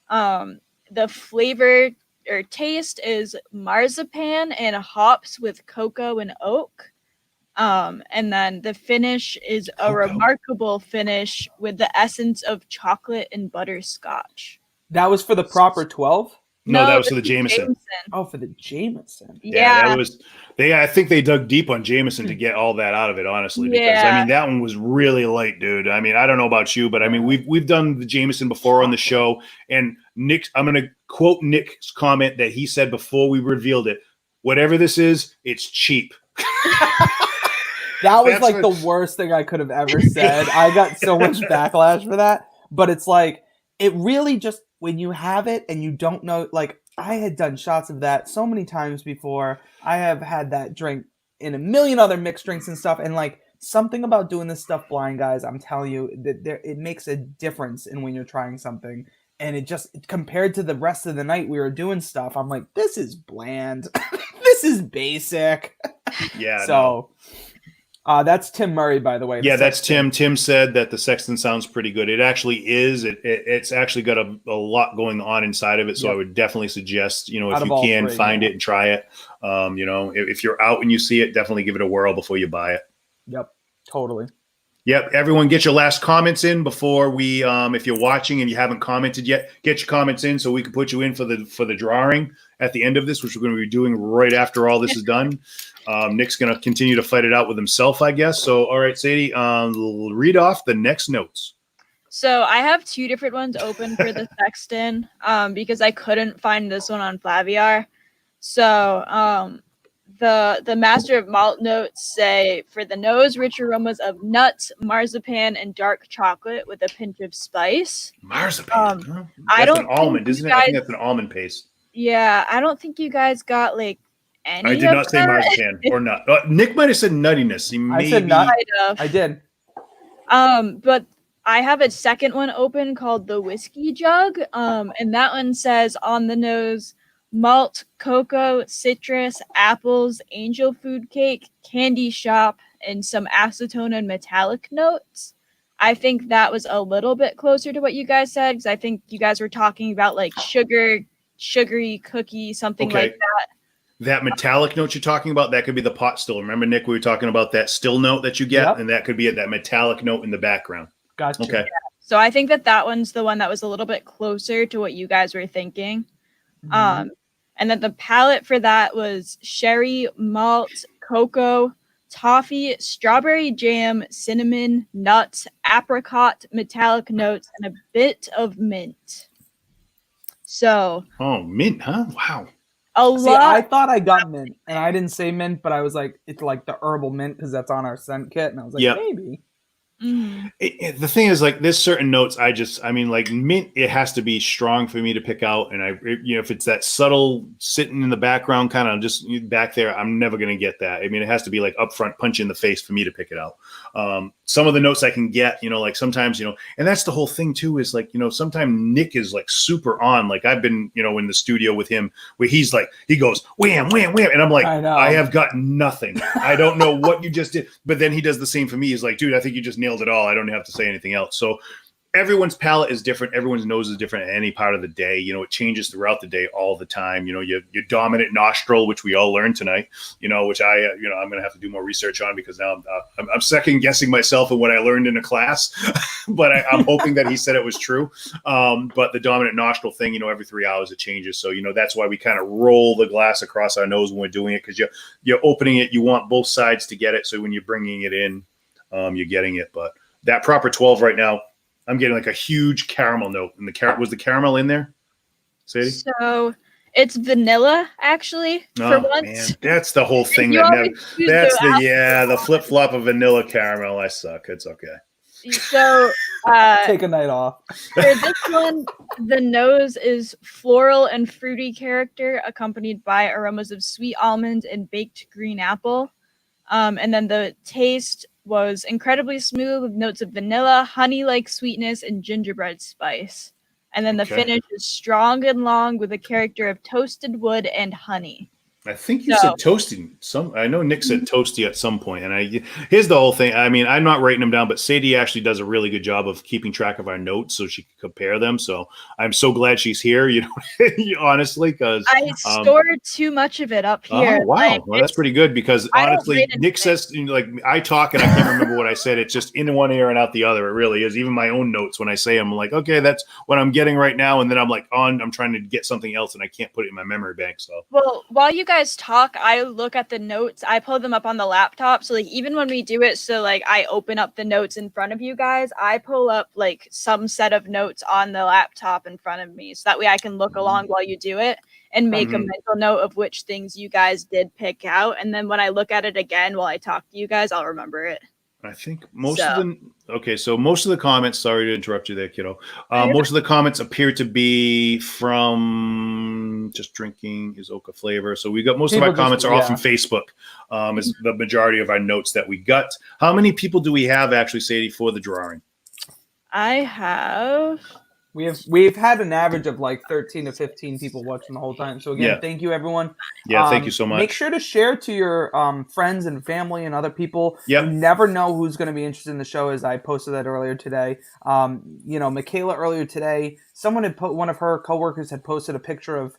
Speaker 3: The flavor or taste is marzipan and hops with cocoa and oak. And then the finish is a remarkable finish with the essence of chocolate and butterscotch.
Speaker 2: That was for the Proper 12?
Speaker 1: No, that was for the Jameson.
Speaker 2: Oh, for the Jameson.
Speaker 1: Yeah, that was. I think they dug deep on Jameson to get all that out of it, honestly. Because I mean, that one was really light, dude. I mean, I don't know about you, but I mean, we've done the Jameson before on the show, and Nick. I'm going to quote Nick's comment that he said before we revealed it. Whatever this is, it's cheap.
Speaker 2: That was like the worst thing I could have ever said. I got so much backlash for that, but it's like it really just. When you have it and you don't know, like I had done shots of that so many times before. I have had that drink in a million other mixed drinks and stuff. And like something about doing this stuff blind, guys, I'm telling you that it makes a difference in when you're trying something. And it just compared to the rest of the night we were doing stuff, I'm like, this is bland. This is basic.
Speaker 1: Yeah.
Speaker 2: So. That's Tim Murray, by the way.
Speaker 1: Yeah, that's Tim. Tim said that the Sexton sounds pretty good. It actually is. It's actually got a lot going on inside of it. So I would definitely suggest, if you can, find it and try it. If you're out and you see it, definitely give it a whirl before you buy it.
Speaker 2: Yep, totally.
Speaker 1: Yep, everyone get your last comments in before we, if you're watching and you haven't commented yet, get your comments in so we can put you in for the drawing at the end of this, which we're going to be doing right after all this is done. Nick's going to continue to fight it out with himself, I guess. So, all right, Sadie, read off the next notes.
Speaker 3: So I have 2 different ones open for the Sexton because I couldn't find this one on Flaviar. So the Master of Malt notes say, for the nose, rich aromas of nuts, marzipan, and dark chocolate with a pinch of spice.
Speaker 1: Marzipan? Huh?
Speaker 3: That's
Speaker 1: an almond, isn't it? I think that's an almond paste.
Speaker 3: Yeah, I don't think you guys got like any.
Speaker 1: I did not say marzipan or nut. Nick might have said nuttiness.
Speaker 2: I said nut. I did.
Speaker 3: But I have a second one open called the Whiskey Jug. And that one says on the nose, malt, cocoa, citrus, apples, angel food cake, candy shop, and some acetone and metallic notes. I think that was a little bit closer to what you guys said, because I think you guys were talking about like sugary cookie, something like that.
Speaker 1: That metallic note you're talking about, that could be the pot still. Remember, Nick, we were talking about that still note that you get, and that could be that metallic note in the background.
Speaker 2: Gotcha.
Speaker 1: Okay.
Speaker 3: Yeah. So I think that one's the one that was a little bit closer to what you guys were thinking. Mm-hmm. And then the palette for that was sherry, malt, cocoa, toffee, strawberry jam, cinnamon, nuts, apricot, metallic notes, and a bit of mint. So.
Speaker 1: Oh, mint, huh? Wow.
Speaker 2: I thought I got mint, and I didn't say mint, but I was like, it's like the herbal mint because that's on our scent kit, and I was like, maybe.
Speaker 1: The thing is, like, there's certain notes I mean, like mint, it has to be strong for me to pick out, and if it's that subtle sitting in the background, kind of just back there, I'm never gonna get that. I mean, it has to be like upfront, punch in the face for me to pick it out. Some of the notes I can get, like sometimes, and that's the whole thing too, is like, sometimes Nick is like super on. Like I've been, in the studio with him where he's like, he goes wham, wham, wham, and I'm like, I have got nothing. I don't know what you just did, but then he does the same for me. He's like, dude, I think you just nailed it all. I don't have to say anything else. So everyone's palate is different. Everyone's nose is different at any part of the day. It changes throughout the day all the time. Your dominant nostril, which we all learned tonight, which I'm going to have to do more research on because now I'm second guessing myself of what I learned in a class, but I'm hoping that he said it was true. But the dominant nostril thing, every 3 hours it changes. So, that's why we kind of roll the glass across our nose when we're doing it, because you're opening it. You want both sides to get it. So when you're bringing it in, you're getting it. But that proper 12 right now, I'm getting like a huge caramel note. And was the caramel in there, Sadie?
Speaker 3: So it's vanilla, actually. For once, man,
Speaker 1: that's the whole thing. The flip flop of vanilla caramel. I suck. It's okay.
Speaker 3: So
Speaker 2: take a night off.
Speaker 3: For this one, the nose is floral and fruity character, accompanied by aromas of sweet almond and baked green apple. And then the taste was incredibly smooth with notes of vanilla, honey-like sweetness, and gingerbread spice. And then the finish is strong and long with a character of toasted wood and honey.
Speaker 1: I think you said toasty. I know Nick said toasty at some point. And here's the whole thing. I mean, I'm not writing them down, but Sadie actually does a really good job of keeping track of our notes so she can compare them. So I'm so glad she's here, honestly, because
Speaker 3: I stored too much of it up here.
Speaker 1: Oh, wow. Well, that's pretty good because honestly, Nick says, like, I talk and I can't remember what I said. It's just in one ear and out the other. It really is. Even my own notes, when I say them, I'm like, okay, that's what I'm getting right now. And then I'm like, I'm trying to get something else and I can't put it in my memory bank. So,
Speaker 3: well, while you guys talk, I look at the notes. I pull them up on the laptop. So like even when we do it, so like I open up the notes in front of you guys, I pull up like some set of notes on the laptop in front of me. So that way I can look along while you do it and make a mental note of which things you guys did pick out. And then when I look at it again while I talk to you guys, I'll remember it.
Speaker 1: I think most of the comments, sorry to interrupt you there, kiddo. Most of the comments appear to be from just drinking is Oka flavor. So we got most of our comments are all from Facebook. Is the majority of our notes that we got. How many people do we have actually, Sadie, for the drawing?
Speaker 2: We've had an average of like 13 to 15 people watching the whole time. So again, thank you everyone.
Speaker 1: Yeah, thank you so much.
Speaker 2: Make sure to share to your friends and family and other people.
Speaker 1: Yep.
Speaker 2: You never know who's going to be interested in the show, as I posted that earlier today. Michaela earlier today, someone had one of her coworkers had posted a picture of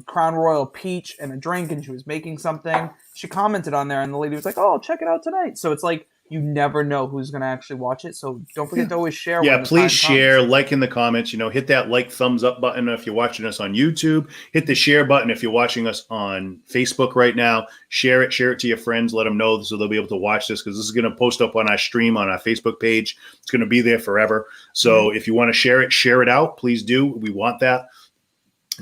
Speaker 2: Crown Royal peach and a drink, and she was making something. She commented on there, and the lady was like, "Oh, I'll check it out tonight." So it's like, you never know who's going to actually watch it. So don't forget to always share.
Speaker 1: Yeah, please share, like in the comments, hit that like thumbs up button if you're watching us on YouTube. Hit the share button if you're watching us on Facebook right now. Share it to your friends. Let them know so they'll be able to watch this, because this is going to post up on our stream on our Facebook page. It's going to be there forever. So if you want to share it out, please do. We want that.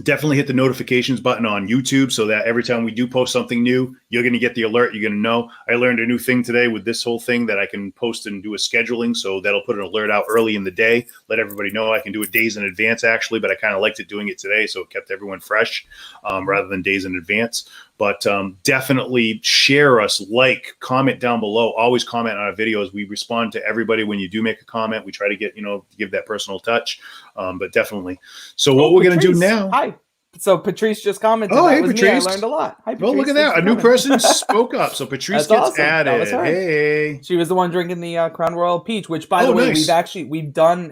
Speaker 1: Definitely hit the notifications button on YouTube so that every time we do post something new, you're going to get the alert. You're going to know. I learned a new thing today with this whole thing that I can post and do a scheduling. So that'll put an alert out early in the day. Let everybody know. I can do it days in advance, actually, but I kind of liked it doing it today. So it kept everyone fresh rather than days in advance. But definitely share us, comment down below. Always comment on our videos. We respond to everybody when you do make a comment. We try to get, give that personal touch. But definitely. So what we're going to do now.
Speaker 2: Hi. So Patrice just commented.
Speaker 1: Oh, hey, Patrice.
Speaker 2: I learned a lot. Hi, Patrice.
Speaker 1: Oh, look at that. A new person spoke up. So Patrice gets added. That was her. Hey.
Speaker 2: She was the one drinking the Crown Royal Peach, which, by the way,
Speaker 1: nice.
Speaker 2: we've done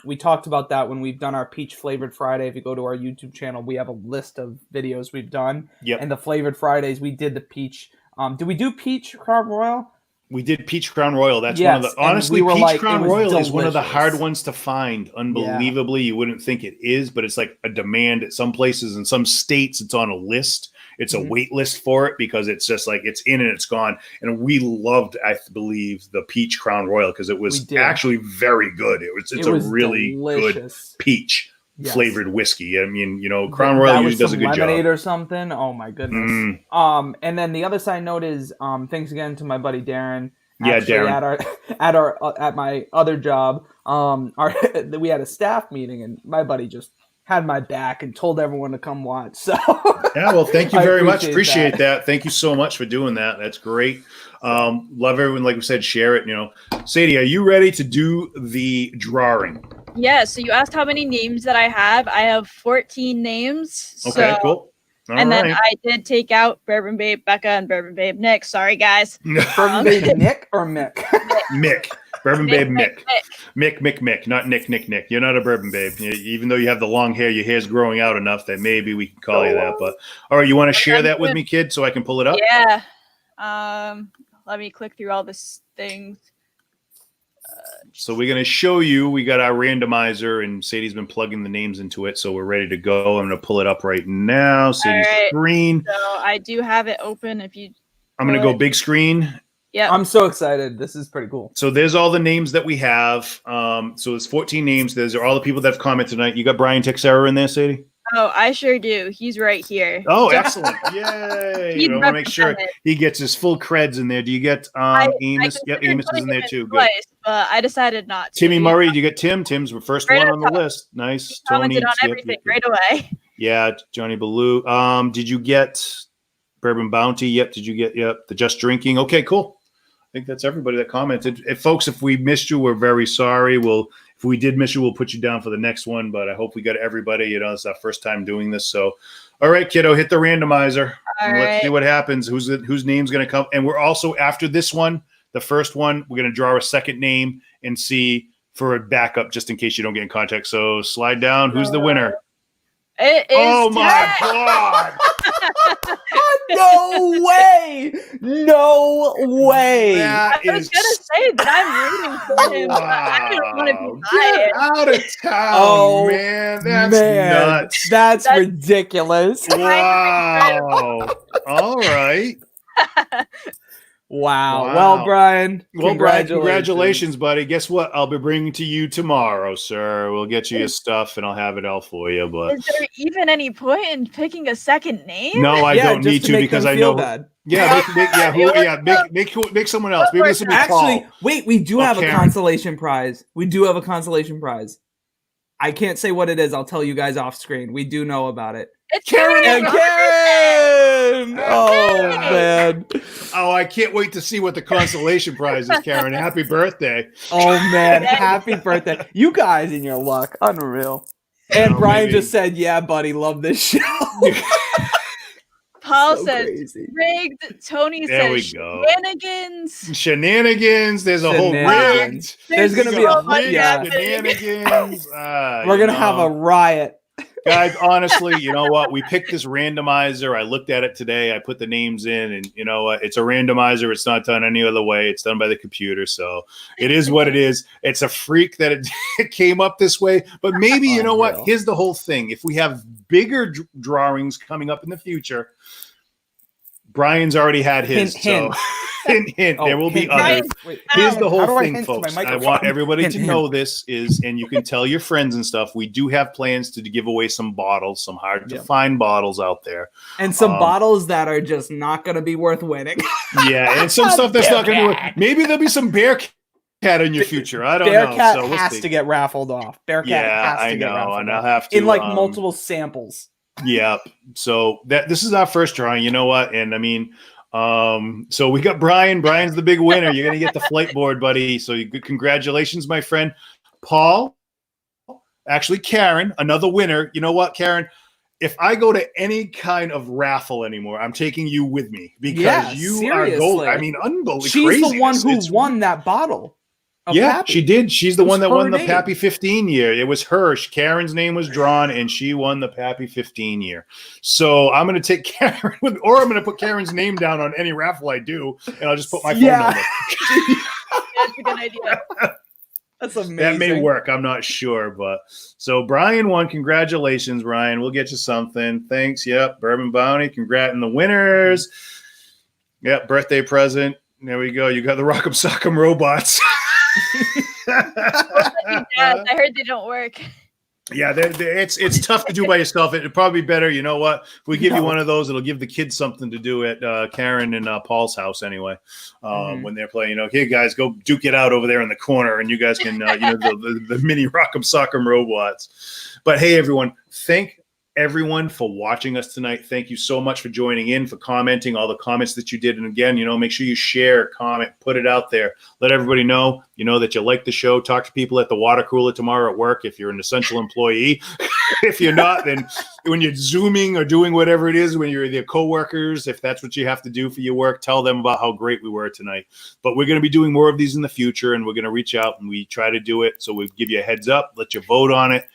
Speaker 2: we talked about that when we've done our Peach Flavored Friday. If you go to our YouTube channel, we have a list of videos we've done.
Speaker 1: Yep.
Speaker 2: And the Flavored Fridays, we did the Peach. Did we do Peach Crown Royal?
Speaker 1: We did Peach Crown Royal. That's one of the, honestly, Peach Crown Royal is one of the hard ones to find. Unbelievably, you wouldn't think it is, but it's like a demand at some places. In some states, it's on a list. it's a wait list for it because it's just like it's in and it's gone. And we loved, I believe, the peach Crown Royal because it was actually very good. It's a really delicious. Good peach flavored whiskey. I mean, Crown Royal usually does a good
Speaker 2: lemonade
Speaker 1: job.
Speaker 2: Or something. Oh my goodness. And then the other side note is thanks again to my buddy Darren.
Speaker 1: Darren.
Speaker 2: At my other job, we had a staff meeting, and my buddy just had my back and told everyone to come watch. So
Speaker 1: well, thank you very much. Appreciate that. Thank you so much for doing that. That's great. Love everyone. Like we said, share it. Sadie, are you ready to do the drawing?
Speaker 3: Yeah. So you asked how many names that I have. I have 14 names.
Speaker 1: Okay, cool.
Speaker 3: Then I did take out Bourbon Babe Becca and Bourbon Babe Nick. Sorry, guys.
Speaker 2: Bourbon Babe Nick or Mick?
Speaker 1: Mick. Bourbon Babe Mick. Mick, not Nick. You're not a Bourbon Babe. Even though you have the long hair, your hair's growing out enough that maybe we can call you that. But all right, you want to share that with me, kid, so I can pull it up?
Speaker 3: Yeah. Let me click through all this things.
Speaker 1: So we're going to show you, we got our randomizer, and Sadie's been plugging the names into it, so we're ready to go. I'm going to pull it up right now. Sadie's screen.
Speaker 3: So I do have it open.
Speaker 1: I'm going to go big screen.
Speaker 3: Yeah.
Speaker 2: I'm so excited. This is pretty cool.
Speaker 1: So there's all the names that we have. So there's 14 names. Those are all the people that have commented tonight. You got Brian Texera in there, Sadie?
Speaker 3: Oh, I sure do. He's right here.
Speaker 1: Oh, excellent. Yay. I want to make sure he gets his full creds in there. Do you get Amos? Yep, Amos is in there too. Good.
Speaker 3: But I decided not to.
Speaker 1: Timmy Murray, do you get Tim? Tim's the first one on the list. Nice.
Speaker 3: He commented on everything right away.
Speaker 1: Yeah, Johnny Ballou. Did you get Bourbon Bounty? Yep. Did you get the Just Drinking? Okay, cool. I think that's everybody that commented. Folks, if we missed you, we're very sorry. If we did miss you, we'll put you down for the next one. But I hope we got everybody. It's our first time doing this. So, all right, kiddo, hit the randomizer. Let's see what happens. Whose name's going to come? And we're also, after this one, the first one, we're going to draw a second name and see for a backup just in case you don't get in contact. So slide down. Who's the winner?
Speaker 3: It is
Speaker 1: oh my God.
Speaker 2: No way! No way!
Speaker 3: I was gonna say that I'm rooting for him. Wow. I don't want to be biased.
Speaker 1: Get out of town, man. That's nuts.
Speaker 2: That's ridiculous.
Speaker 1: Wow. All right.
Speaker 2: Wow. Well, Brian,
Speaker 1: congratulations, buddy. Guess what? I'll be bringing to you tomorrow, sir. We'll get you your stuff, and I'll have it all for you. But
Speaker 3: is there even any point in picking a second name?
Speaker 1: No, I don't need to because I know.
Speaker 2: Bad.
Speaker 1: Yeah, make someone else. Maybe this will be
Speaker 2: actually.
Speaker 1: Paul.
Speaker 2: Wait, we do have a consolation prize. I can't say what it is. I'll tell you guys off screen. We do know about it.
Speaker 3: It's Karen.
Speaker 2: Oh, man.
Speaker 1: Oh, I can't wait to see what the consolation prize is, Karen. Happy birthday.
Speaker 2: Oh, man. Happy birthday. You guys in your luck. Unreal. And Brian just said, yeah, buddy, love this show.
Speaker 3: Paul says rigged. Tony says
Speaker 1: shenanigans. There's a whole rigged.
Speaker 2: There's going to be a
Speaker 1: shenanigans.
Speaker 2: We're going to have a riot.
Speaker 1: Guys, honestly, you know what? We picked this randomizer. I looked at it today. I put the names in, and you know what? It's a randomizer. It's not done any other way. It's done by the computer. So it is what it is. It's a freak that it came up this way. But maybe, you know what? Here's the whole thing. If we have bigger drawings coming up in the future, Brian's already had his. Hint. There will be others. Here's the whole thing, folks. I want everybody to know this and you can tell your friends and stuff. We do have plans to give away some bottles, some hard to find bottles out there.
Speaker 2: And some bottles that are just not going to be worth winning.
Speaker 1: Yeah, and some stuff that's not going to be worth. Maybe there'll be some Bearcat in your future. I don't know.
Speaker 2: Bearcat has to get raffled off. Bearcat has to get raffled off.
Speaker 1: And I'll have to.
Speaker 2: In multiple samples.
Speaker 1: Yeah. So this is our first drawing. You know what? And I mean, so we got Brian. Brian's the big winner. You're going to get the flight board, buddy. So congratulations, my friend. Paul, actually Karen, another winner. You know what, Karen? If I go to any kind of raffle anymore, I'm taking you with me because you are gold. I mean, unbelievable.
Speaker 2: She's the one who won that bottle.
Speaker 1: Yeah,
Speaker 2: Pappy.
Speaker 1: she did. She's the one that won the Pappy 15 year. It was her. Karen's name was drawn, and she won the Pappy 15 year. So I'm going to take Karen with, or I'm going to put Karen's name down on any raffle I do, and I'll just put my phone number.
Speaker 3: That's a good idea.
Speaker 2: That's amazing.
Speaker 1: That may work. I'm not sure, but so Brian won. Congratulations, Brian. We'll get you something. Thanks. Yep. Bourbon Bounty. Congrats on the winners. Yep. Birthday present. There we go. You got the Rock'em Sock'em robots.
Speaker 3: I heard they don't work.
Speaker 1: Yeah, it's tough to do by yourself. It'd probably be better. You know what? If we give you one of those, it'll give the kids something to do at Karen and Paul's house anyway. When they're playing, hey guys, go duke it out over there in the corner, and you guys can, the mini Rock'em Sock'em robots. But hey, everyone, thank everyone for watching us tonight. Thank you so much for joining in, for commenting, all the comments that you did. And again, make sure you share, comment, put it out there. Let everybody know, that you like the show. Talk to people at the water cooler tomorrow at work if you're an essential employee. If you're not, then when you're Zooming or doing whatever it is, when you're their coworkers, if that's what you have to do for your work, tell them about how great we were tonight. But we're going to be doing more of these in the future, and we're going to reach out, and we try to do it. So we give you a heads up, let you vote on it.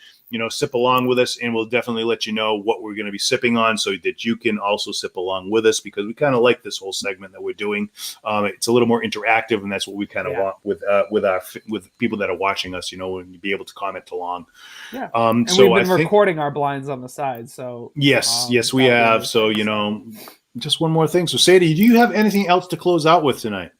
Speaker 1: Sip along with us, and we'll definitely let you know what we're going to be sipping on so that you can also sip along with us, because we kind of like this whole segment that we're doing. It's a little more interactive, and that's what we kind of want with people that are watching us, and be able to comment along.
Speaker 2: Yeah. And so we've been recording our blinds on the side. So
Speaker 1: yes, we have. So, just one more thing. So Sadie, do you have anything else to close out with tonight?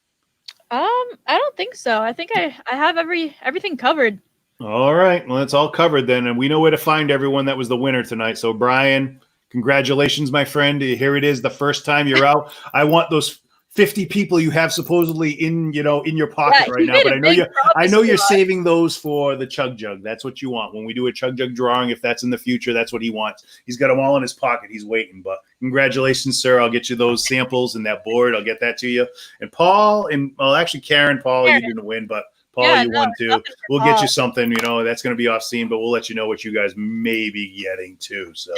Speaker 3: I don't think so. I think I have everything covered.
Speaker 1: All right. Well, it's all covered then. And we know where to find everyone that was the winner tonight. So, Brian, congratulations, my friend. Here it is, the first time you're out. I want those 50 people you have supposedly in your pocket right now. But I know you're saving those for the Chug Jug. That's what you want. When we do a Chug Jug drawing, if that's in the future, that's what he wants. He's got them all in his pocket. He's waiting. But congratulations, sir. I'll get you those samples and that board. I'll get that to you. And Paul, Karen, you didn't win, but Paul, you won too. We'll get you something, that's going to be off scene, but we'll let you know what you guys may be getting too. So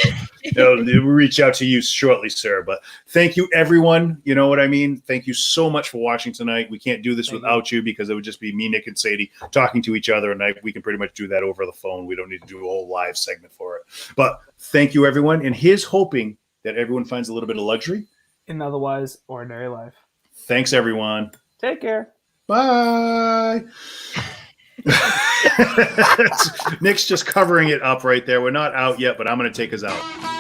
Speaker 1: we'll reach out to you shortly, sir. But thank you, everyone. You know what I mean? Thank you so much for watching tonight. We can't do this without you, because it would just be me, Nick, and Sadie talking to each other. And we can pretty much do that over the phone. We don't need to do a whole live segment for it. But thank you, everyone. And here's hoping that everyone finds a little bit of luxury
Speaker 2: in otherwise ordinary life.
Speaker 1: Thanks, everyone.
Speaker 2: Take care.
Speaker 1: Bye. Nick's just covering it up right there. We're not out yet, but I'm going to take us out.